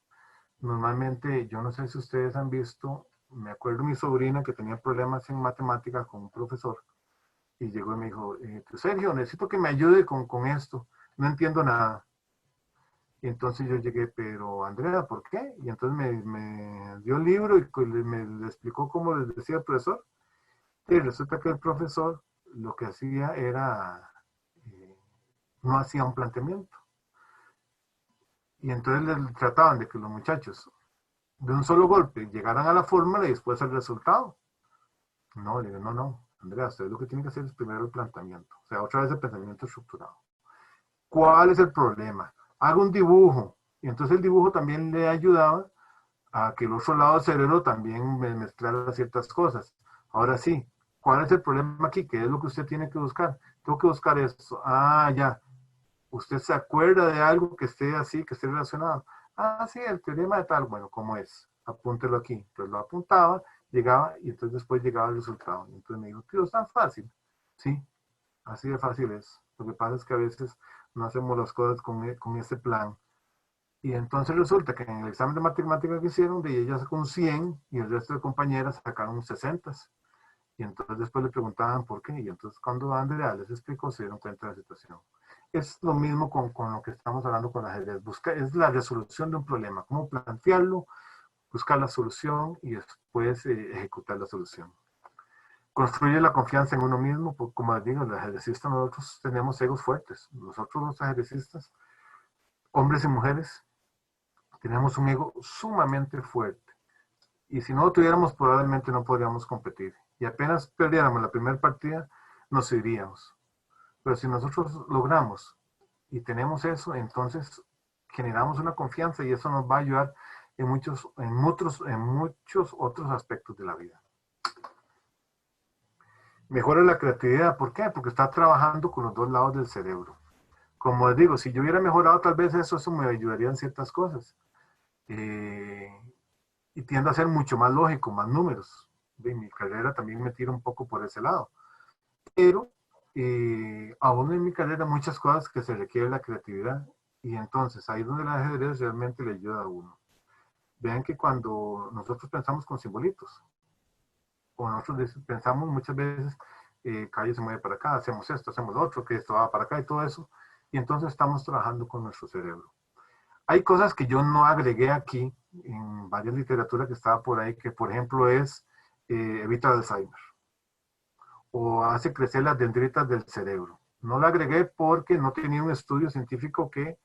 Normalmente, yo no sé si ustedes han visto, me acuerdo de mi sobrina que tenía problemas en matemáticas con un profesor y llegó y me dijo, Sergio, necesito que me ayude con esto, no entiendo nada. Y entonces yo llegué, pero Andrea, ¿por qué? Y entonces me dio el libro y me explicó cómo les decía el profesor. Y resulta que el profesor lo que hacía era, no hacía un planteamiento. Y entonces les trataban de que los muchachos de un solo golpe llegaran a la fórmula y después al resultado. No, le digo, no, Andrea, usted lo que tiene que hacer es primero el planteamiento. O sea, otra vez el pensamiento estructurado. ¿Cuál es el problema? Haga un dibujo. Y entonces el dibujo también le ayudaba a que el otro lado del cerebro también mezclara ciertas cosas. Ahora sí, ¿cuál es el problema aquí? ¿Qué es lo que usted tiene que buscar? Tengo que buscar eso. Ah, ya. ¿Usted se acuerda de algo que esté así, que esté relacionado? Ah, sí, el teorema de tal. Bueno, ¿cómo es? Apúntelo aquí. Entonces lo apuntaba, llegaba y entonces después llegaba el resultado. Entonces me dijo, tío, es tan fácil. Sí, así de fácil es. Lo que pasa es que a veces no hacemos las cosas con ese plan. Y entonces resulta que en el examen de matemática que hicieron, de ella sacó un 100 y el resto de compañeras sacaron un 60. Y entonces después le preguntaban por qué. Y entonces cuando Andrea les explicó, se dieron cuenta de la situación. Es lo mismo con lo que estamos hablando con la ajedrez. Es la resolución de un problema. Cómo plantearlo, buscar la solución y después ejecutar la solución. Construye la confianza en uno mismo. Porque, como les digo, los ajedrecistas nosotros tenemos egos fuertes. Nosotros los ajedrecistas, hombres y mujeres, tenemos un ego sumamente fuerte. Y si no lo tuviéramos, probablemente no podríamos competir. Y apenas perdiéramos la primera partida, nos iríamos. Pero si nosotros logramos y tenemos eso, entonces generamos una confianza y eso nos va a ayudar en muchos otros aspectos de la vida. Mejora la creatividad. ¿Por qué? Porque está trabajando con los dos lados del cerebro. Como les digo, si yo hubiera mejorado tal vez eso me ayudaría en ciertas cosas. Y tiende a ser mucho más lógico, más números. De mi carrera también me tira un poco por ese lado. Pero aún en mi carrera muchas cosas que se requiere la creatividad. Y entonces ahí es donde el ajedrez realmente le ayuda a uno. Vean que cuando nosotros pensamos con simbolitos, o nosotros pensamos muchas veces, calle se mueve para acá, hacemos esto, hacemos lo otro, que esto va para acá y todo eso. Y entonces estamos trabajando con nuestro cerebro. Hay cosas que yo no agregué aquí en varias literaturas que estaba por ahí, que por ejemplo es evita el Alzheimer o hace crecer las dendritas del cerebro. No lo agregué porque no tenía un estudio científico que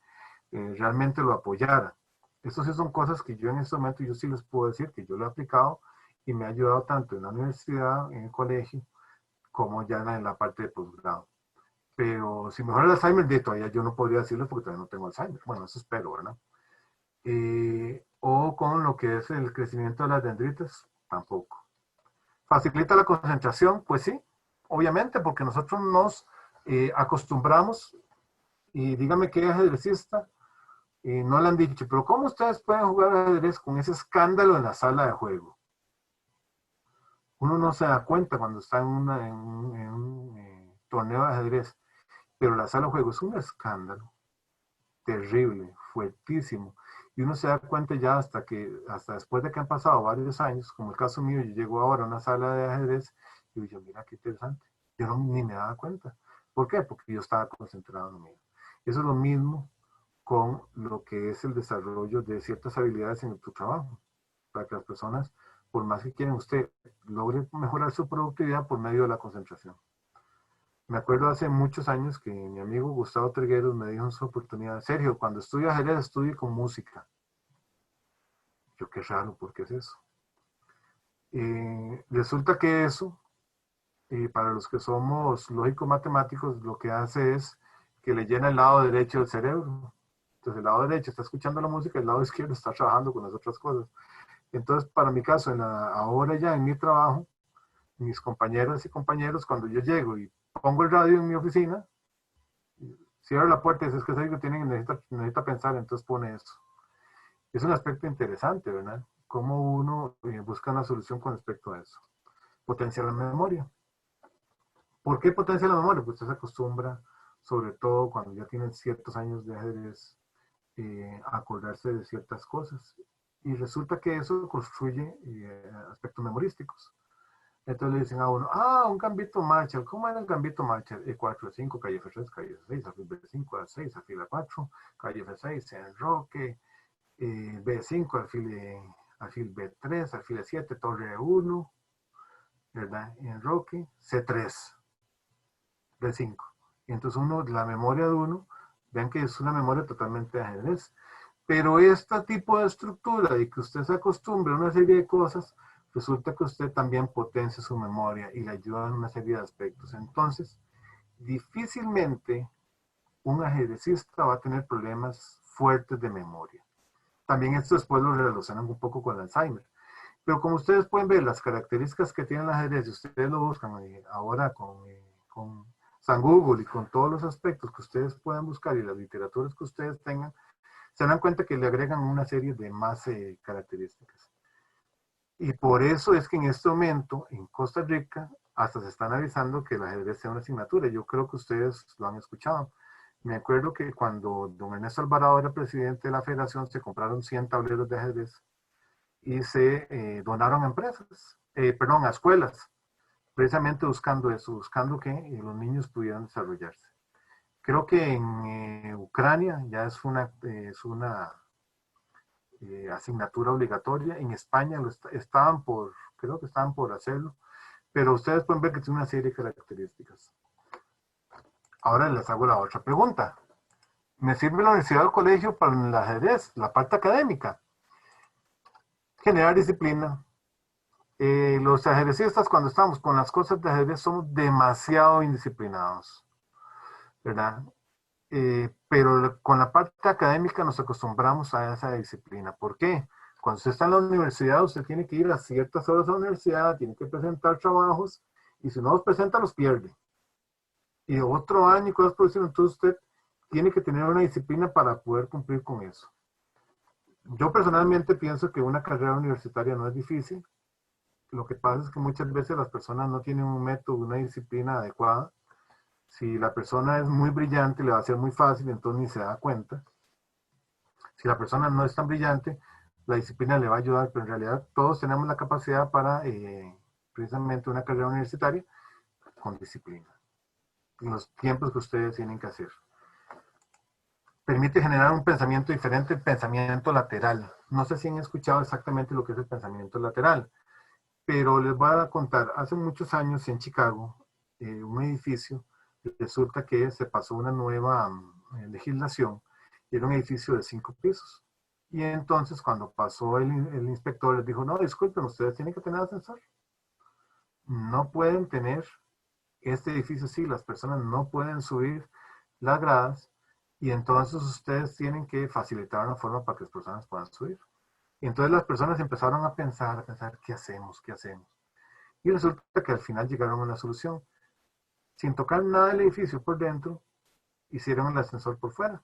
realmente lo apoyara. Estas sí son cosas que yo en este momento yo sí les puedo decir que yo lo he aplicado y me ha ayudado tanto en la universidad, en el colegio, como ya en la parte de posgrado. Pero si mejora el Alzheimer, de todavía yo no podría decirlo porque todavía no tengo Alzheimer. Bueno, eso espero, ¿verdad? O con lo que es el crecimiento de las dendritas, tampoco. ¿Facilita la concentración? Pues sí, obviamente, porque nosotros nos acostumbramos, y dígame que es ajedrecista, y no le han dicho, pero ¿cómo ustedes pueden jugar ajedrez con ese escándalo en la sala de juego? Uno no se da cuenta cuando está en un torneo de ajedrez, pero la sala de juego es un escándalo terrible, fuertísimo. Y uno se da cuenta ya hasta después de que han pasado varios años, como el caso mío, yo llego ahora a una sala de ajedrez y yo, mira qué interesante. Yo ni me daba cuenta. ¿Por qué? Porque yo estaba concentrado en lo mío. Eso es lo mismo con lo que es el desarrollo de ciertas habilidades en tu trabajo, para que las personas, por más que quieran usted, logre mejorar su productividad por medio de la concentración. Me acuerdo hace muchos años que mi amigo Gustavo Trigueros me dijo en su oportunidad, Sergio, cuando estudio ajedrez, estudie con música. Yo, qué raro, ¿por qué es eso? Resulta que eso, para los que somos lógicos matemáticos, lo que hace es que le llena el lado derecho del cerebro. Entonces el lado derecho está escuchando la música, el lado izquierdo está trabajando con las otras cosas. Entonces, para mi caso, ahora ya en mi trabajo, mis compañeras y compañeros, cuando yo llego y pongo el radio en mi oficina, cierro la puerta y dice, es que Sergio necesita pensar, entonces pone eso. Es un aspecto interesante, ¿verdad? Cómo uno busca una solución con respecto a eso. Potencia la memoria. ¿Por qué potencia la memoria? Pues usted se acostumbra, sobre todo cuando ya tienen ciertos años de ajedrez, a acordarse de ciertas cosas. Y resulta que eso construye aspectos memorísticos. Entonces le dicen a uno, un gambito Marshall. ¿Cómo era el gambito Marshall? E4, 5, calle F3, calle F6, alfil B5, A6, alfil A4, calle F6, enroque, B5, alfil B3, alfil E7, torre E1, ¿verdad? Enroque, C3, B5. Y entonces la memoria de uno, vean que es una memoria totalmente de ajedrez. Pero este tipo de estructura y que usted se acostumbre a una serie de cosas, resulta que usted también potencia su memoria y le ayuda en una serie de aspectos. Entonces, difícilmente un ajedrecista va a tener problemas fuertes de memoria. También esto después lo relacionan un poco con el Alzheimer. Pero como ustedes pueden ver, las características que tiene el ajedrez, si ustedes lo buscan ahora con San Google y con todos los aspectos que ustedes puedan buscar y las literaturas que ustedes tengan, se dan cuenta que le agregan una serie de más características. Y por eso es que en este momento, en Costa Rica, hasta se está analizando que el ajedrez sea una asignatura. Yo creo que ustedes lo han escuchado. Me acuerdo que cuando don Ernesto Alvarado era presidente de la federación, se compraron 100 tableros de ajedrez y se donaron a empresas, a escuelas, precisamente buscando eso, buscando que los niños pudieran desarrollarse. Creo que en Ucrania ya es una asignatura obligatoria. En España creo que estaban por hacerlo, pero ustedes pueden ver que tiene una serie de características. Ahora les hago la otra pregunta. ¿Me sirve la universidad o el colegio para el ajedrez, la parte académica? Generar disciplina. Los ajedrecistas, cuando estamos con las cosas de ajedrez, somos demasiado indisciplinados, ¿verdad? Pero con la parte académica nos acostumbramos a esa disciplina. ¿Por qué? Cuando usted está en la universidad, usted tiene que ir a ciertas horas a la universidad, tiene que presentar trabajos, y si no los presenta, los pierde. Y otro año y cosas por decir, entonces usted tiene que tener una disciplina para poder cumplir con eso. Yo personalmente pienso que una carrera universitaria no es difícil. Lo que pasa es que muchas veces las personas no tienen un método, una disciplina adecuada. Si la persona es muy brillante, le va a ser muy fácil, entonces ni se da cuenta. Si la persona no es tan brillante, la disciplina le va a ayudar, pero en realidad todos tenemos la capacidad para precisamente una carrera universitaria con disciplina. En los tiempos que ustedes tienen que hacer. Permite generar un pensamiento diferente, el pensamiento lateral. No sé si han escuchado exactamente lo que es el pensamiento lateral, pero les voy a contar, hace muchos años en Chicago, un edificio, resulta que se pasó una nueva legislación, y era un edificio de 5 pisos. Y entonces cuando pasó el inspector les dijo, no, disculpen, ustedes tienen que tener ascensor. No pueden tener este edificio así, las personas no pueden subir las gradas, y entonces ustedes tienen que facilitar una forma para que las personas puedan subir. Y entonces las personas empezaron a pensar, ¿qué hacemos? ¿Qué hacemos? Y resulta que al final llegaron a una solución. Sin tocar nada del edificio por dentro, hicieron el ascensor por fuera.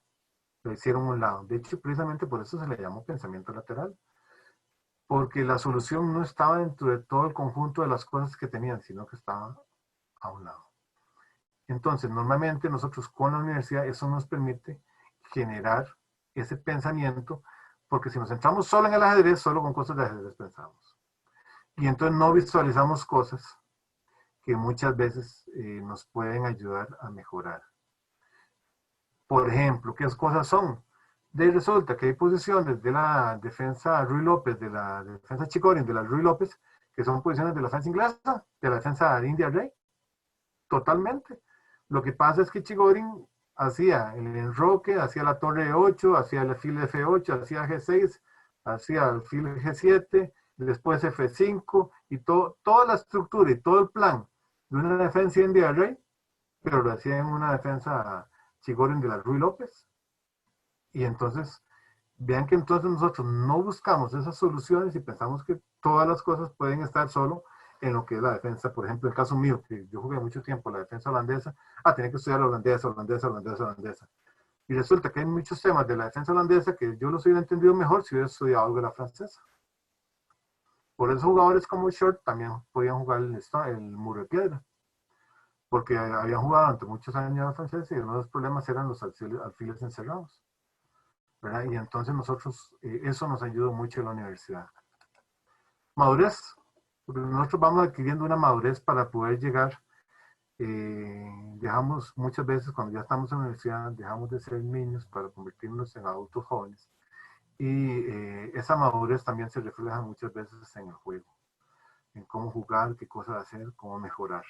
Lo hicieron a un lado. De hecho, precisamente por eso se le llamó pensamiento lateral. Porque la solución no estaba dentro de todo el conjunto de las cosas que tenían, sino que estaba a un lado. Entonces, normalmente nosotros con la universidad eso nos permite generar ese pensamiento, porque si nos centramos solo en el ajedrez, solo con cosas de ajedrez pensamos. Y entonces no visualizamos cosas que muchas veces nos pueden ayudar a mejorar. Por ejemplo, ¿qué cosas son? Resulta que hay posiciones de la defensa Ruy López, de la defensa Chicorin, de la Ruy López, que son posiciones de la defensa inglesa, de la defensa de India Rey, totalmente. Lo que pasa es que Chicorin hacía el enroque, hacía la torre 8, hacía el alfil F8, hacía G6, hacía el alfil G7, después F5, y toda la estructura y todo el plan de una defensa India Rey, pero lo hacía en una defensa Chicorin de la Ruy López. Y entonces, vean que entonces nosotros no buscamos esas soluciones y pensamos que todas las cosas pueden estar solo en lo que es la defensa. Por ejemplo, el caso mío, que yo jugué mucho tiempo la defensa holandesa, tenía que estudiar la holandesa. Y resulta que hay muchos temas de la defensa holandesa que yo los hubiera entendido mejor si hubiera estudiado algo de la francesa. Por eso jugadores como Short también podían jugar el muro de piedra, porque habían jugado durante muchos años la francesa y uno de los problemas eran los alfiles encerrados, ¿verdad? Y entonces nosotros, eso nos ayudó mucho en la universidad. Madurez, porque nosotros vamos adquiriendo una madurez para poder llegar, dejamos muchas veces cuando ya estamos en la universidad, dejamos de ser niños para convertirnos en adultos jóvenes. Y esa madurez también se refleja muchas veces en el juego, en cómo jugar, qué cosas hacer, cómo mejorar.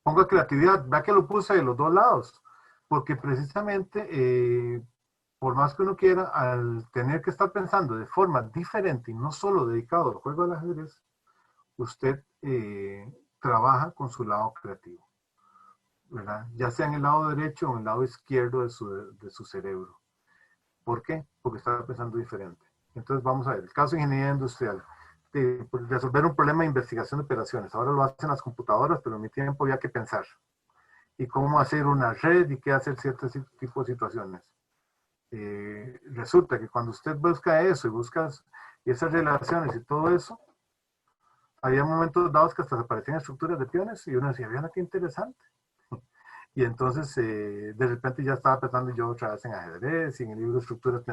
Ponga creatividad, vea que lo puse de los dos lados, porque precisamente, por más que uno quiera, al tener que estar pensando de forma diferente y no solo dedicado al juego del ajedrez, usted trabaja con su lado creativo, ¿verdad? Ya sea en el lado derecho o en el lado izquierdo de su cerebro. ¿Por qué? Porque estaba pensando diferente. Entonces vamos a ver, el caso de ingeniería industrial. Resolver un problema de investigación de operaciones. Ahora lo hacen las computadoras, pero en mi tiempo había que pensar. Y cómo hacer una red y qué hacer ciertos tipos de situaciones. Resulta que cuando usted busca eso y busca esas relaciones y todo eso, había momentos dados que hasta aparecían estructuras de peones y uno decía, vean qué interesante. Y entonces, de repente ya estaba pensando yo otra vez en ajedrez, y en el libro Estructuras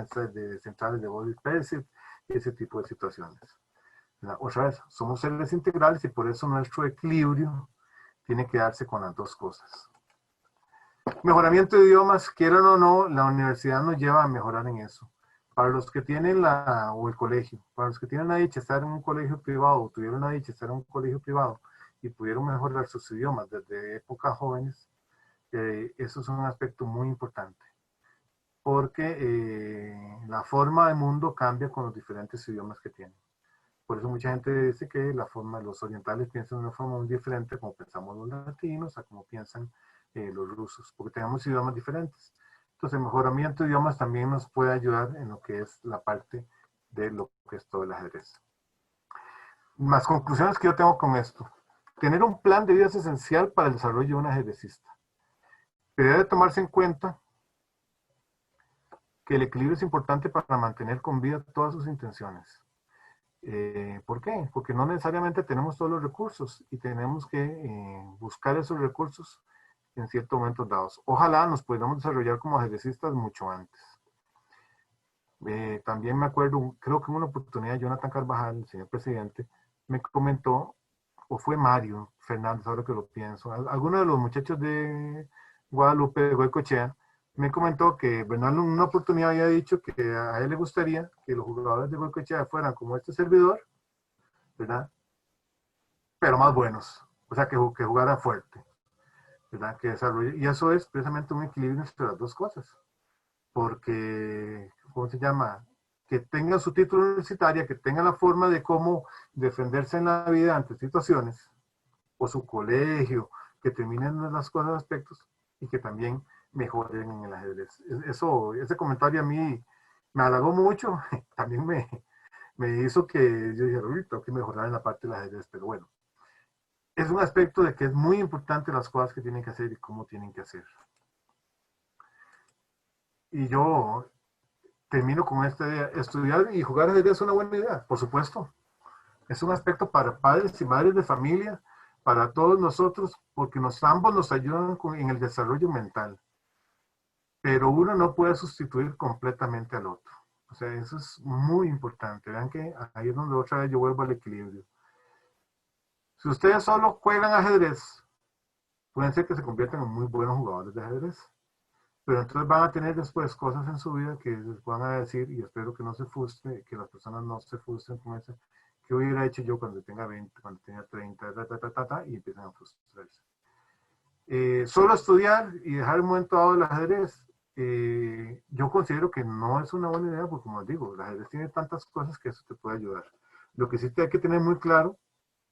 Centrales de Boris Persic, y ese tipo de situaciones. Otra vez, somos seres integrales y por eso nuestro equilibrio tiene que darse con las dos cosas. Mejoramiento de idiomas, quieran o no, la universidad nos lleva a mejorar en eso. Para los que tienen o el colegio, para los que tienen la dicha de estar en un colegio privado, o tuvieron la dicha de estar en un colegio privado, y pudieron mejorar sus idiomas desde épocas jóvenes, eso es un aspecto muy importante, porque la forma del mundo cambia con los diferentes idiomas que tienen. Por eso mucha gente dice que los orientales piensan de una forma muy diferente como pensamos los latinos, a como piensan los rusos, porque tenemos idiomas diferentes. Entonces el mejoramiento de idiomas también nos puede ayudar en lo que es la parte de lo que es todo el ajedrez. Más conclusiones que yo tengo con esto. Tener un plan de vida es esencial para el desarrollo de un ajedrecista. Pero debe tomarse en cuenta que el equilibrio es importante para mantener con vida todas sus intenciones. ¿Por qué? Porque no necesariamente tenemos todos los recursos y tenemos que buscar esos recursos en ciertos momentos dados. Ojalá nos pudiéramos desarrollar como ajedrecistas mucho antes. También me acuerdo, creo que en una oportunidad Jonathan Carvajal, el señor presidente, me comentó, o fue Mario Fernández, ahora que lo pienso, alguno de los muchachos de Guadalupe, de Goicoechea, me comentó que Bernal en una oportunidad había dicho que a él le gustaría que los jugadores de Goicoechea fueran como este servidor, ¿verdad? Pero más buenos, o sea, que jugaran fuerte, ¿verdad? Que desarrolle, y eso es precisamente un equilibrio entre las dos cosas, porque, ¿cómo se llama? Que tengan su título universitario, que tengan la forma de cómo defenderse en la vida ante situaciones, o su colegio, que terminen las cosas, aspectos, y que también mejoren en el ajedrez. Ese comentario a mí me halagó mucho, también me hizo que yo dijera, uy, tengo que mejorar en la parte del ajedrez, pero bueno, es un aspecto de que es muy importante las cosas que tienen que hacer y cómo tienen que hacer. Y yo termino con esta idea, estudiar y jugar ajedrez es una buena idea, por supuesto. Es un aspecto para padres y madres de familia, para todos nosotros, porque ambos nos ayudan en el desarrollo mental. Pero uno no puede sustituir completamente al otro. O sea, eso es muy importante. Vean que ahí es donde otra vez yo vuelvo al equilibrio. Si ustedes solo juegan ajedrez, pueden ser que se conviertan en muy buenos jugadores de ajedrez. Pero entonces van a tener después cosas en su vida que les van a decir, y espero que no se frustre, que las personas no se frustren con eso, ¿qué hubiera hecho yo cuando tenga 20, cuando tenga 30, y empiezan a frustrarse? Solo estudiar y dejar un momento dado el ajedrez, yo considero que no es una buena idea, porque como les digo, el ajedrez tiene tantas cosas que eso te puede ayudar. Lo que sí te hay que tener muy claro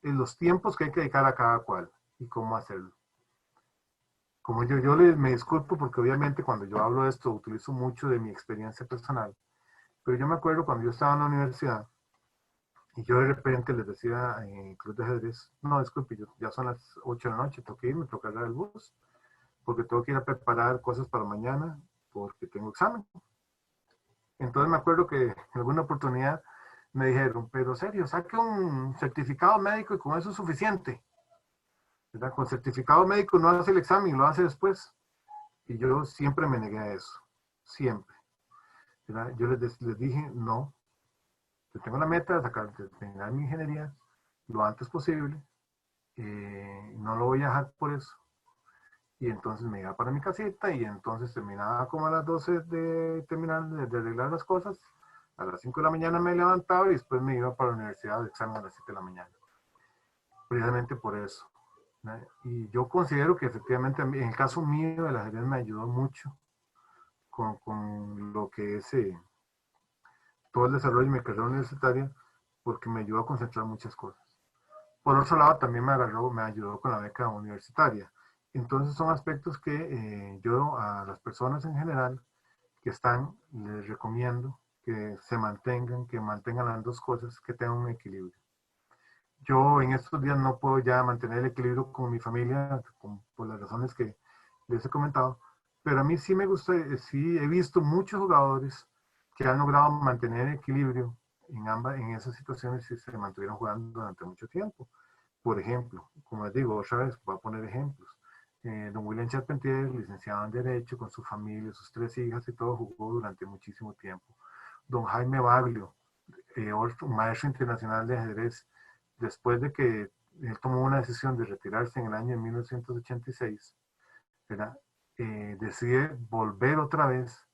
es los tiempos que hay que dedicar a cada cual y cómo hacerlo. Como me disculpo porque obviamente cuando yo hablo de esto utilizo mucho de mi experiencia personal, pero yo me acuerdo cuando yo estaba en la universidad y yo de repente les decía en club de ajedrez, no, disculpe, ya son las 8 de la noche, tengo que irme, tengo que agarrar el bus, porque tengo que ir a preparar cosas para mañana, porque tengo examen. Entonces me acuerdo que en alguna oportunidad me dijeron, pero serio, saque un certificado médico y con eso es suficiente. ¿Verdad? Con certificado médico no hace el examen, lo hace después. Y yo siempre me negué a eso, siempre. ¿Verdad? Yo les dije, no, yo tengo la meta de terminar mi ingeniería lo antes posible, no lo voy a dejar por eso. Y entonces me iba para mi casita y entonces terminaba como a las 12 de terminar de arreglar las cosas. A las 5 de la mañana me levantaba y después me iba para la universidad de examen a las 7 de la mañana. Precisamente por eso. ¿No? Y yo considero que efectivamente en el caso mío el ajedrez me ayudó mucho con lo que es todo el desarrollo de mi carrera universitaria porque me ayudó a concentrar muchas cosas. Por otro lado, también me ayudó con la beca universitaria. Entonces son aspectos que yo a las personas en general que están, les recomiendo que se mantengan, que mantengan las dos cosas, que tengan un equilibrio. Yo en estos días no puedo ya mantener el equilibrio con mi familia por las razones que les he comentado, pero a mí sí me gusta, sí he visto muchos jugadores que han logrado mantener equilibrio en esas situaciones y se mantuvieron jugando durante mucho tiempo. Por ejemplo, como les digo, otra vez voy a poner ejemplos. Don William Charpentier, licenciado en Derecho, con su familia, sus 3 hijas y todo, jugó durante muchísimo tiempo. Don Jaime Baglio, un maestro internacional de ajedrez, después de que él tomó una decisión de retirarse en el año de 1986, ¿verdad? Decide volver otra vez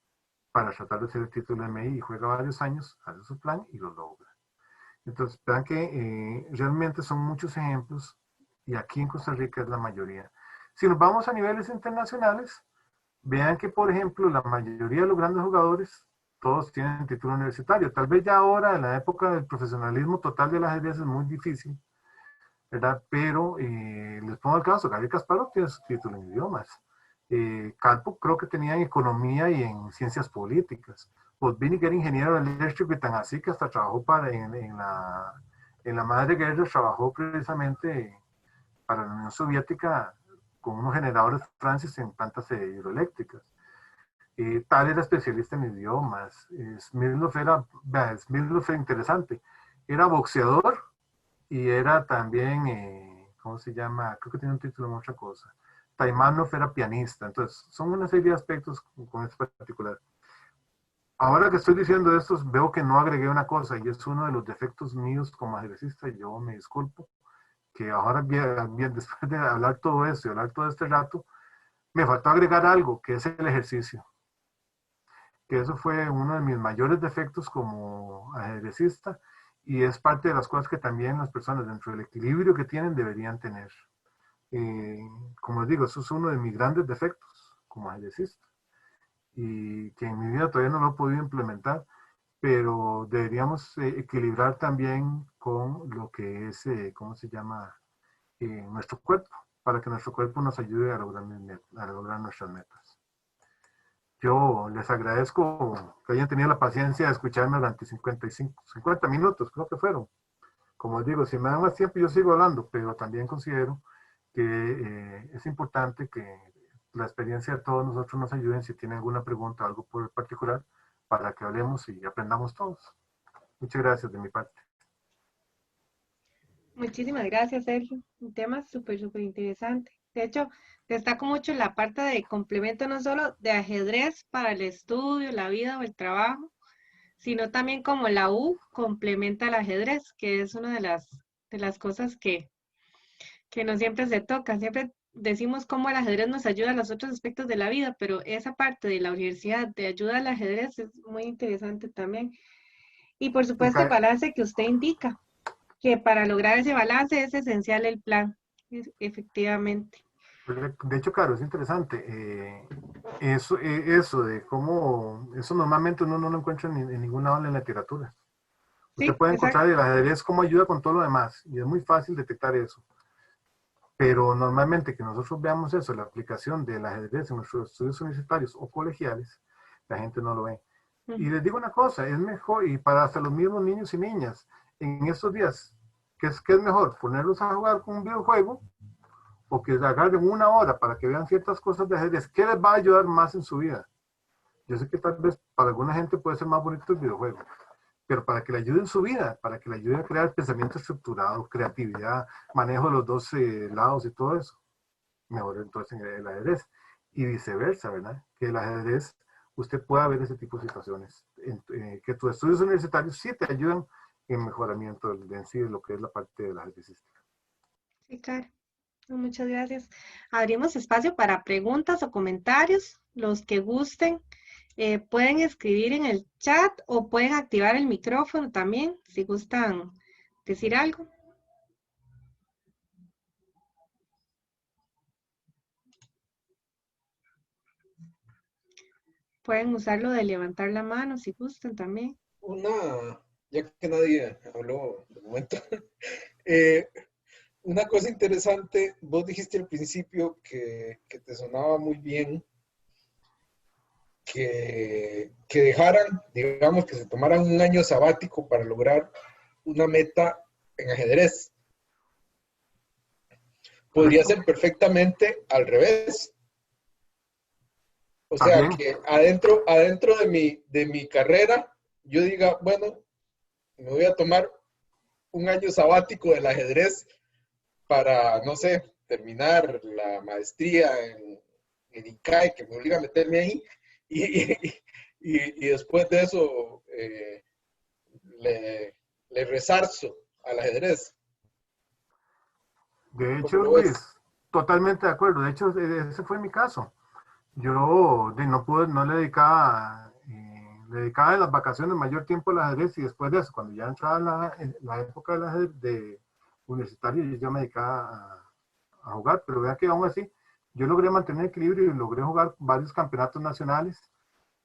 para tratar de hacer el título de MI y juega varios años, hace su plan y lo logra. Entonces, vean que realmente son muchos ejemplos y aquí en Costa Rica es la mayoría. Si nos vamos a niveles internacionales, vean que, por ejemplo, la mayoría de los grandes jugadores, todos tienen título universitario. Tal vez ya ahora, en la época del profesionalismo total de las ajedrez, es muy difícil, ¿verdad? Pero les pongo el caso, Garry Kasparov tiene su título en idiomas. Karpov creo que tenía en economía y en ciencias políticas. Botvinnik era ingeniero eléctrico y tan así que hasta trabajó en la Madre Guerra, trabajó precisamente para la Unión Soviética con unos generadores Francis en plantas hidroeléctricas. Tal era especialista en idiomas. Smilov era interesante. Era boxeador y era también, ¿cómo se llama? Creo que tiene un título en otra cosa. Taimanov era pianista. Entonces, son una serie de aspectos con este particular. Ahora que estoy diciendo esto, veo que no agregué una cosa y es uno de los defectos míos como ajedrecista y yo me disculpo, que ahora bien, después de hablar todo esto y hablar todo este rato, me faltó agregar algo, que es el ejercicio. Que eso fue uno de mis mayores defectos como ajedrecista y es parte de las cosas que también las personas dentro del equilibrio que tienen deberían tener. Como les digo, eso es uno de mis grandes defectos como ajedrecista y que en mi vida todavía no lo he podido implementar, pero deberíamos equilibrar también con lo que es, ¿cómo se llama? Nuestro cuerpo, para que nuestro cuerpo nos ayude a lograr nuestras metas. Yo les agradezco que hayan tenido la paciencia de escucharme durante 50 minutos, creo que fueron. Como les digo, si me dan más tiempo yo sigo hablando, pero también considero que es importante que la experiencia de todos nosotros nos ayuden si tienen alguna pregunta, algo por particular, para que hablemos y aprendamos todos. Muchas gracias de mi parte. Muchísimas gracias, Sergio. Un tema súper, súper interesante. De hecho, destaco mucho la parte de complemento no solo de ajedrez para el estudio, la vida o el trabajo, sino también como la U complementa al ajedrez, que es una de las cosas que no siempre se toca. Siempre decimos cómo el ajedrez nos ayuda a los otros aspectos de la vida, pero esa parte de la universidad de ayuda al ajedrez es muy interesante también. Y por Y supuesto el balance que usted indica, que para lograr ese balance es esencial el plan, efectivamente. de hecho, claro, es interesante. Eso de cómo, eso normalmente uno no lo encuentra en ningún lado en la literatura. Usted Sí, puede encontrar exacto. el ajedrez cómo ayuda con todo lo demás, y es muy fácil detectar eso. Pero normalmente que nosotros veamos eso, la aplicación del ajedrez en nuestros estudios universitarios o colegiales, la gente no lo ve. Y les digo una cosa, es mejor, y para hasta los mismos niños y niñas, en estos días, ¿qué es mejor? ¿Ponerlos a jugar con un videojuego o que agarren una hora para que vean ciertas cosas de ajedrez? ¿Qué les va a ayudar más en su vida? Yo sé que tal vez para alguna gente puede ser más bonito el videojuego, pero para que le ayude en su vida, para que le ayude a crear pensamiento estructurado, creatividad, manejo de los dos lados y todo eso, mejor entonces en el ajedrez. Y viceversa, ¿verdad? Que el ajedrez, usted pueda ver ese tipo de situaciones, que tus estudios universitarios sí te ayudan en mejoramiento de en sí de lo que es la parte del ajedrecística. Sí, claro. Muchas gracias. Abrimos espacio para preguntas o comentarios. Los que gusten pueden escribir en el chat o pueden activar el micrófono también, si gustan decir algo. Pueden usarlo de levantar la mano si gustan también. Ya que nadie habló de momento, eh, una cosa interesante, vos dijiste al principio que te sonaba muy bien que dejaran, digamos, que se tomaran un año sabático para lograr una meta en ajedrez. Podría ¿Correcto? ser perfectamente al revés. O sea, También, que adentro de mi carrera, yo diga, bueno, me voy a tomar un año sabático del ajedrez para, no sé, terminar la maestría en ICAE, que me obliga a meterme ahí, y, y después de eso le resarzo al ajedrez. de ¿Cómo hecho, lo ves? Luis, totalmente de acuerdo. De hecho, ese fue mi caso. Yo no pude, no le dedicaba en las vacaciones mayor tiempo al ajedrez y después de eso, cuando ya entraba la época del ajedrez de universitario, yo ya me dedicaba a jugar, pero vea que aún así, yo logré mantener equilibrio y logré jugar varios campeonatos nacionales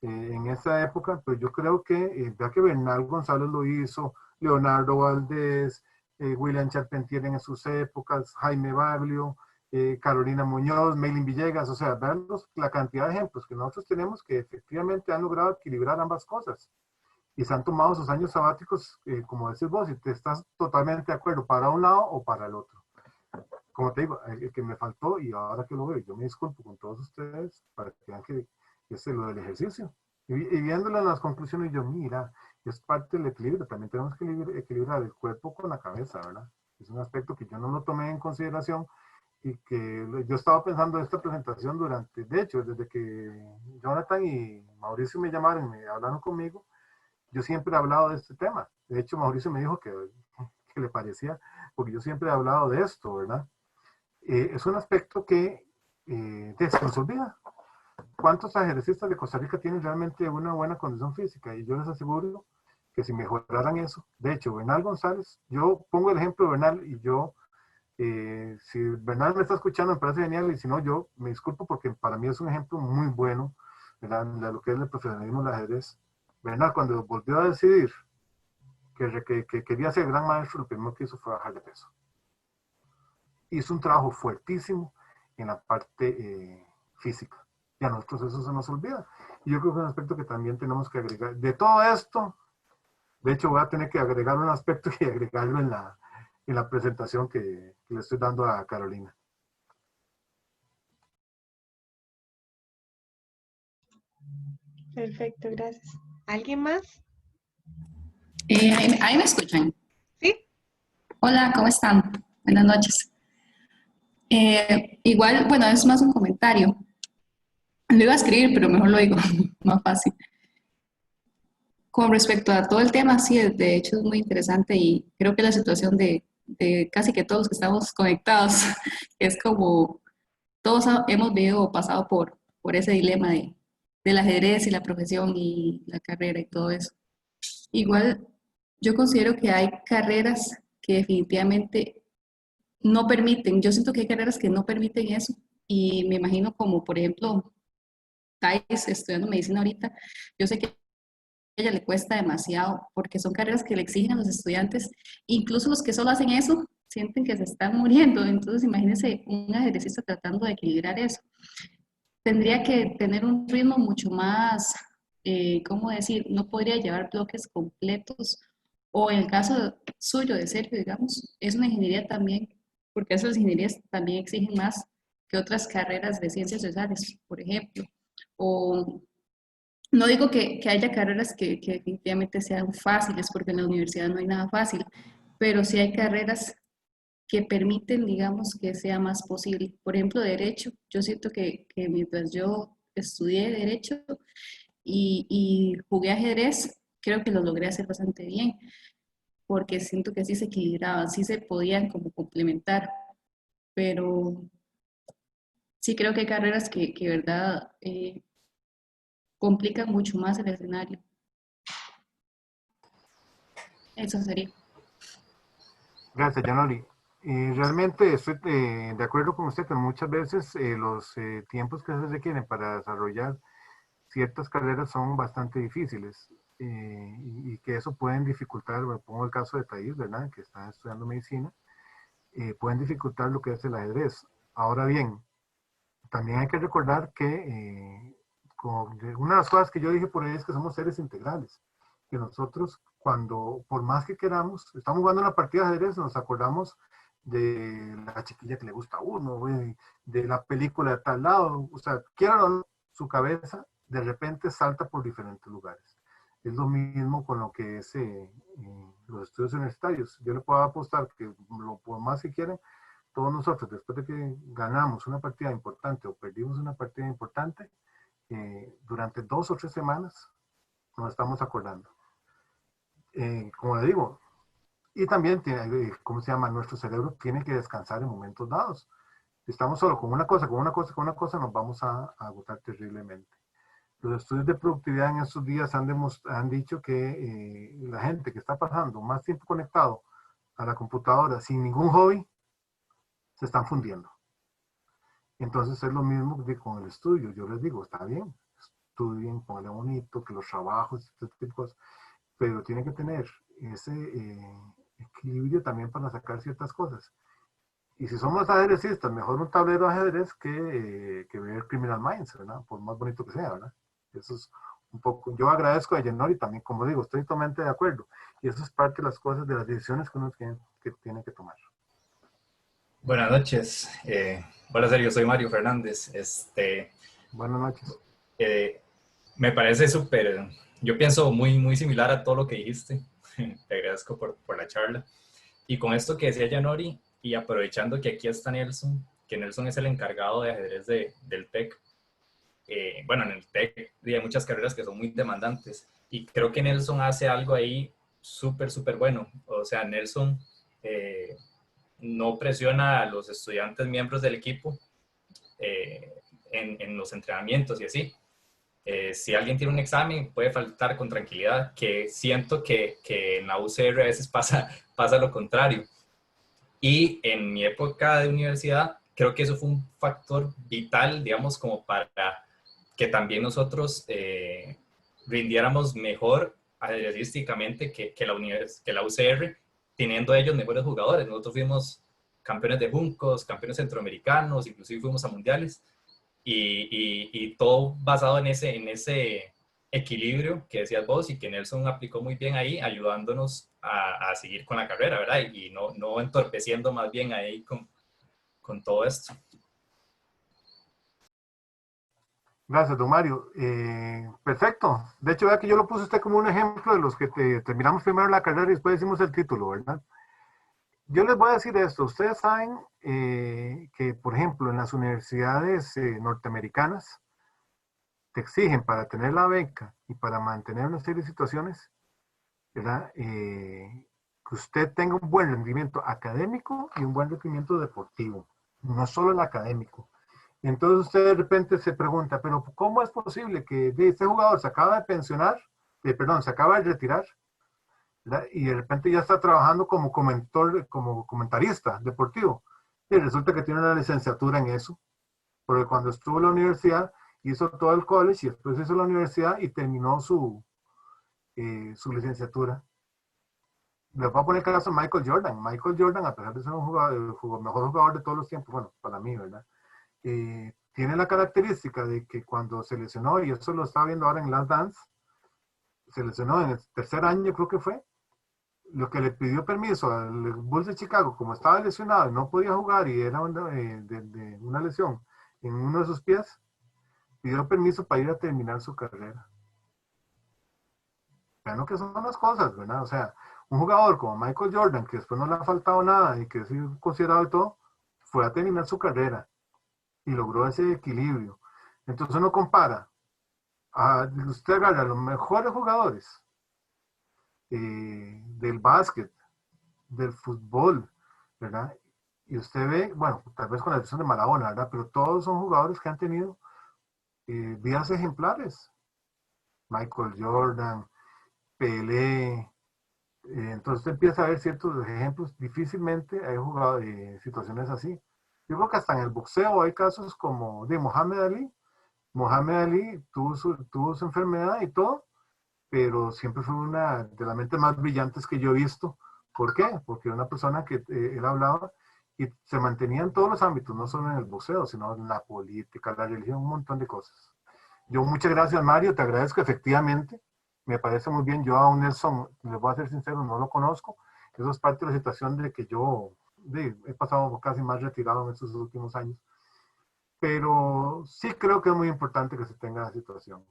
en esa época, pero yo creo que, vea que Bernal González lo hizo, Leonardo Valdés, William Charpentier en sus épocas, Jaime Baglio, Carolina Muñoz, Meilin Villegas, o sea, vean la cantidad de ejemplos que nosotros tenemos que efectivamente han logrado equilibrar ambas cosas y se han tomado sus años sabáticos, como decís vos, y te estás totalmente de acuerdo para un lado o para el otro. Como te digo, el que me faltó y ahora que lo veo, yo me disculpo con todos ustedes para que vean que es lo del ejercicio. Y viéndolo en las conclusiones, yo, mira, es parte del equilibrio, también tenemos que equilibrar el cuerpo con la cabeza, ¿verdad? Es un aspecto que yo no lo tomé en consideración y que yo estaba pensando en esta presentación durante, de hecho, desde que Jonathan y Mauricio me llamaron y me hablaron conmigo, yo siempre he hablado de este tema. De hecho, Mauricio me dijo que le parecía, porque yo siempre he hablado de esto, ¿verdad? Es un aspecto que se nos olvida. ¿Cuántos ajedrecistas de Costa Rica tienen realmente una buena condición física? Y yo les aseguro que si mejoraran eso, de hecho, Bernal González, yo pongo el ejemplo de Bernal y yo si Bernal me está escuchando, me parece genial, y si no, yo me disculpo porque para mí es un ejemplo muy bueno de lo que es el profesionalismo del ajedrez. Bernal, cuando volvió a decidir que quería ser gran maestro, lo primero que hizo fue bajar de peso. Hizo un trabajo fuertísimo en la parte física. Y a nosotros eso se nos olvida. Y yo creo que es un aspecto que también tenemos que agregar. De todo esto, de hecho, voy a tener que agregar un aspecto y agregarlo en la presentación que le estoy dando a Carolina. Perfecto, gracias. ¿Alguien más? Ahí me escuchan. Sí. Hola, ¿cómo están? Buenas noches. Igual, bueno, es más un comentario. Lo iba a escribir, pero mejor lo digo, más fácil. Con respecto a todo el tema, sí, de hecho es muy interesante y creo que la situación de de casi que todos los que estamos conectados. Es como todos hemos vivido o pasado por ese dilema del ajedrez y la profesión y la carrera y todo eso. Igual, yo considero que hay carreras que definitivamente no permiten, yo siento que hay carreras que no permiten eso y me imagino como por ejemplo Thais estudiando medicina ahorita, yo sé que a ella le cuesta demasiado porque son carreras que le exigen a los estudiantes, incluso los que solo hacen eso sienten que se están muriendo, entonces imagínense un ajedrecista tratando de equilibrar eso. Tendría que tener un ritmo mucho más, ¿cómo decir? No podría llevar bloques completos o en el caso suyo de Sergio, digamos, es una ingeniería también, porque esas ingenierías también exigen más que otras carreras de ciencias sociales, por ejemplo. O no digo que haya carreras que definitivamente sean fáciles, porque en la universidad no hay nada fácil, pero sí hay carreras que permiten, digamos, que sea más posible. Por ejemplo, derecho. Yo siento que mientras yo estudié derecho y jugué ajedrez, creo que lo logré hacer bastante bien, porque siento que sí se equilibraban, sí se podían como complementar, pero sí creo que hay carreras que verdad, complican mucho más el escenario. Eso sería. Gracias, Janoli. Realmente estoy de acuerdo con usted que muchas veces los tiempos que se requieren para desarrollar ciertas carreras son bastante difíciles y que eso pueden dificultar, me pongo el caso de Thais, ¿verdad? Que está estudiando medicina, pueden dificultar lo que es el ajedrez. Ahora bien, también hay que recordar que una de las cosas que yo dije por ahí es que somos seres integrales, que nosotros cuando, por más que queramos, estamos jugando una partida de ajedrez, nos acordamos de la chiquilla que le gusta a uno, de la película de tal lado, o sea, quieran o no, su cabeza de repente salta por diferentes lugares. Es lo mismo con lo que es los estudios universitarios. Yo le puedo apostar que por más que quieren, todos nosotros, después de que ganamos una partida importante o perdimos una partida importante, durante 2 o 3 semanas nos estamos acordando. Como le digo, y también, ¿cómo se llama? Nuestro cerebro tiene que descansar en momentos dados. Si estamos solo con una cosa, nos vamos a agotar terriblemente. Los estudios de productividad en estos días han dicho que la gente que está pasando más tiempo conectado a la computadora sin ningún hobby, se están fundiendo. Entonces es lo mismo que con el estudio. Yo les digo, está bien, estudien, pónganle bonito, que los trabajos, este tipo de cosas, pero tienen que tener ese equilibrio también para sacar ciertas cosas. Y si somos ajedrecistas, mejor un tablero de ajedrez que ver Criminal Minds, ¿verdad? Por más bonito que sea, ¿verdad? Eso es un poco, yo agradezco a Janori también, como digo, estoy totalmente de acuerdo. Y eso es parte de las cosas, de las decisiones que uno tiene que tomar. Buenas noches. Hola, Sergio, soy Mario Fernández. Buenas noches. Me parece súper, yo pienso muy similar a todo lo que dijiste. Te agradezco por la charla. Y con esto que decía Janori, y aprovechando que aquí está Nelson, que Nelson es el encargado de ajedrez del TEC. Bueno, en el TEC hay muchas carreras que son muy demandantes. Y creo que Nelson hace algo ahí súper bueno. O sea, Nelson no presiona a los estudiantes miembros del equipo en los entrenamientos y así. Si alguien tiene un examen, puede faltar con tranquilidad, que siento que en la UCR a veces pasa lo contrario. Y en mi época de universidad, creo que eso fue un factor vital, digamos, como para que también nosotros rindiéramos mejor ajedrecísticamente que la UCR, teniendo ellos mejores jugadores. Nosotros fuimos campeones de Juncos, campeones centroamericanos, inclusive fuimos a mundiales, y todo basado en ese equilibrio que decías vos y que Nelson aplicó muy bien ahí, ayudándonos a seguir con la carrera, ¿verdad? Y no entorpeciendo más bien ahí con todo esto. Gracias, don Mario. Perfecto. De hecho, vea que yo lo puse usted como un ejemplo de los que terminamos primero la carrera y después decimos el título, ¿verdad? Yo les voy a decir esto. Ustedes saben que, por ejemplo, en las universidades norteamericanas, te exigen para tener la beca y para mantener una serie de situaciones, ¿verdad? que usted tenga un buen rendimiento académico y un buen rendimiento deportivo, no solo el académico. Entonces usted de repente se pregunta, pero ¿cómo es posible que este jugador se acaba de pensionar, perdón, se acaba de retirar, ¿verdad? Y de repente ya está trabajando como comentarista deportivo? Y resulta que tiene una licenciatura en eso, porque cuando estuvo en la universidad hizo todo el college y después hizo la universidad y terminó su licenciatura. Le voy a poner el caso de Michael Jordan. Michael Jordan, a pesar de ser un jugador, el mejor jugador de todos los tiempos, bueno, para mí, ¿verdad? Tiene la característica de que cuando se lesionó, y eso lo estaba viendo ahora en Last Dance, se lesionó en el tercer año, creo que fue, lo que le pidió permiso al Bulls de Chicago, como estaba lesionado y no podía jugar y era de una lesión en uno de sus pies, pidió permiso para ir a terminar su carrera. Vean lo que son las cosas, ¿verdad? O sea, un jugador como Michael Jordan, que después no le ha faltado nada y que es considerado de todo, fue a terminar su carrera y logró ese equilibrio. Entonces uno compara, usted agarra a los mejores jugadores del básquet, del fútbol, ¿verdad? Y usted ve, bueno, tal vez con la excepción de Maradona, ¿verdad? Pero todos son jugadores que han tenido vidas ejemplares. Michael Jordan, Pelé. Entonces usted empieza a ver ciertos ejemplos. Difícilmente hay jugado situaciones así. Yo creo que hasta en el boxeo hay casos como de Mohamed Ali. Mohamed Ali tuvo su enfermedad y todo, pero siempre fue una de las mentes más brillantes que yo he visto. ¿Por qué? Porque era una persona que él hablaba y se mantenía en todos los ámbitos, no solo en el boxeo, sino en la política, la religión, un montón de cosas. Yo muchas gracias, Mario, te agradezco efectivamente. Me parece muy bien. Yo a un Nelson, les voy a ser sincero, no lo conozco. Eso es parte de la situación de que yo he pasado casi más retirado en estos últimos años. Pero sí creo que es muy importante que se tenga la situación.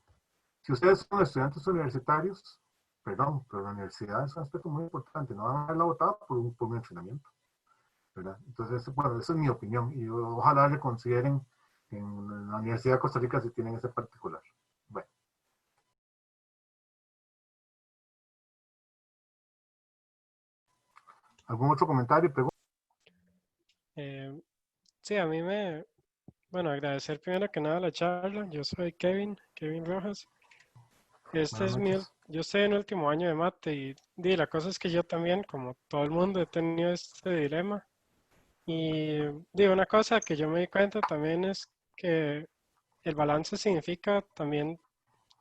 Si ustedes son estudiantes universitarios, perdón, pero la universidad es un aspecto muy importante. No van a haberla votado por un entrenamiento, ¿verdad? Entonces, bueno, esa es mi opinión. Y ojalá reconsideren en la Universidad de Costa Rica si tienen ese particular. Bueno. ¿Algún otro comentario? Pregunta. Sí, bueno, agradecer primero que nada la charla. Yo soy Kevin Rojas. Buenas noches. Yo estoy en último año de mate y la cosa es que yo también, como todo el mundo, he tenido este dilema. Y una cosa que yo me di cuenta también es que el balance significa también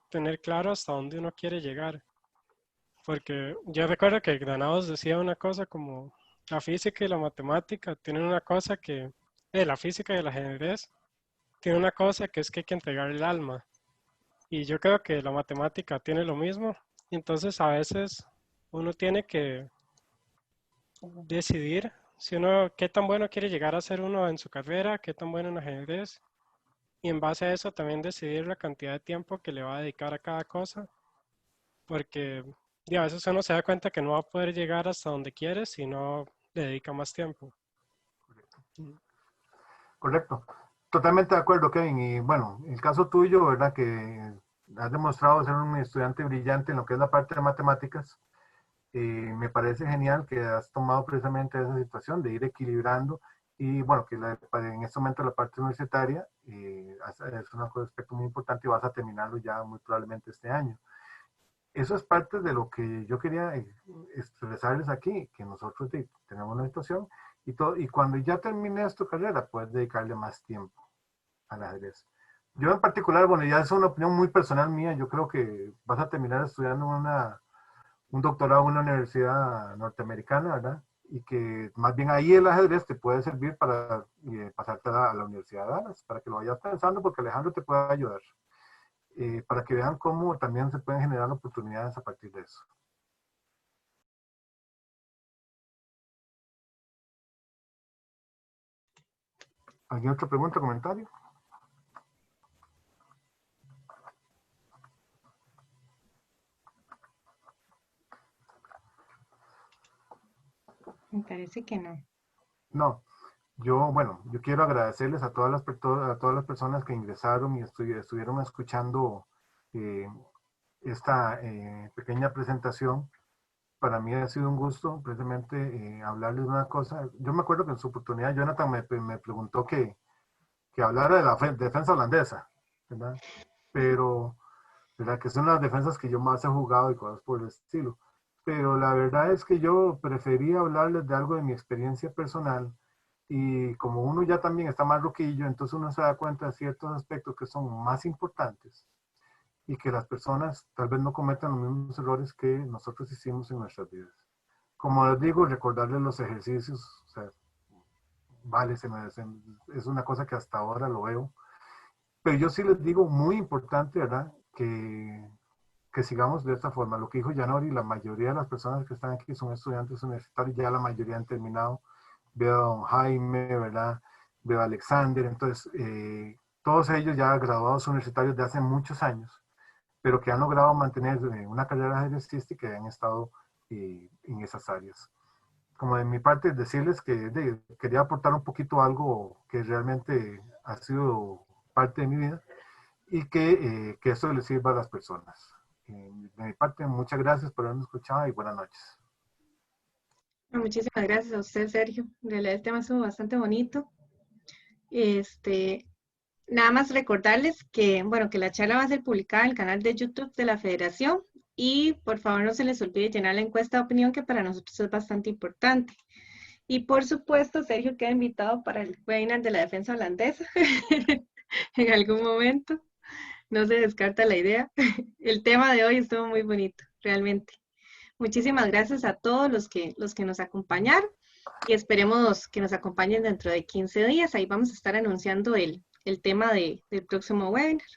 tener claro hasta dónde uno quiere llegar. Porque yo recuerdo que Granados decía una cosa como la física y la matemática tienen una cosa la física y el ajedrez tiene una cosa que es que hay que entregar el alma. Y yo creo que la matemática tiene lo mismo. Entonces a veces uno tiene que decidir qué tan bueno quiere llegar a ser uno en su carrera, qué tan bueno en ajedrez. Y en base a eso también decidir la cantidad de tiempo que le va a dedicar a cada cosa. Porque a veces uno se da cuenta que no va a poder llegar hasta donde quiere si no le dedica más tiempo. Correcto. Totalmente de acuerdo, Kevin. Y bueno, el caso tuyo, ¿verdad? Que has demostrado ser un estudiante brillante en lo que es la parte de matemáticas. Me parece genial que has tomado precisamente esa situación de ir equilibrando y bueno, que en este momento la parte universitaria es un aspecto muy importante y vas a terminarlo ya muy probablemente este año. Eso es parte de lo que yo quería expresarles aquí, que nosotros tenemos una situación y cuando ya termines tu carrera puedes dedicarle más tiempo al ajedrez. Yo en particular, bueno, ya es una opinión muy personal mía, yo creo que vas a terminar estudiando un doctorado en una universidad norteamericana, ¿verdad? Y que más bien ahí el ajedrez te puede servir para pasarte a la Universidad de Dallas, para que lo vayas pensando, porque Alejandro te puede ayudar, para que vean cómo también se pueden generar oportunidades a partir de eso. ¿Alguna otra pregunta o comentario? Me parece que no. No. Bueno, yo quiero agradecerles a todas las personas que ingresaron y estuvieron escuchando esta pequeña presentación. para mí ha sido un gusto precisamente hablarles de una cosa. Yo me acuerdo que en su oportunidad Jonathan me preguntó que hablara de la defensa holandesa, ¿verdad? Pero, ¿verdad? Que son las defensas que yo más he jugado y cosas por el estilo. Pero la verdad es que yo prefería hablarles de algo de mi experiencia personal y como uno ya también está más roquillo, entonces uno se da cuenta de ciertos aspectos que son más importantes y que las personas tal vez no cometan los mismos errores que nosotros hicimos en nuestras vidas. Como les digo, recordarles los ejercicios, o sea, vale, es una cosa que hasta ahora lo veo. Pero yo sí les digo, muy importante, ¿verdad? Que sigamos de esta forma. Lo que dijo Yanori, la mayoría de las personas que están aquí son estudiantes universitarios, ya la mayoría han terminado. Veo a don Jaime, ¿verdad? Veo a Alexander, entonces, todos ellos ya graduados universitarios de hace muchos años, pero que han logrado mantener una carrera ajedrecística y han estado en esas áreas. Como de mi parte, decirles que quería aportar un poquito algo que realmente ha sido parte de mi vida y que eso les sirva a las personas. De mi parte, muchas gracias por haberme escuchado y buenas noches. Muchísimas gracias a usted, Sergio. En realidad el tema estuvo bastante bonito. Nada más recordarles que, bueno, que la charla va a ser publicada en el canal de YouTube de la Federación y por favor no se les olvide llenar la encuesta de opinión que para nosotros es bastante importante. Y por supuesto, Sergio queda invitado para el webinar de la defensa holandesa en algún momento. No se descarta la idea. El tema de hoy estuvo muy bonito, realmente. Muchísimas gracias a todos los que nos acompañaron y esperemos que nos acompañen dentro de 15 días. Ahí vamos a estar anunciando el tema del próximo webinar.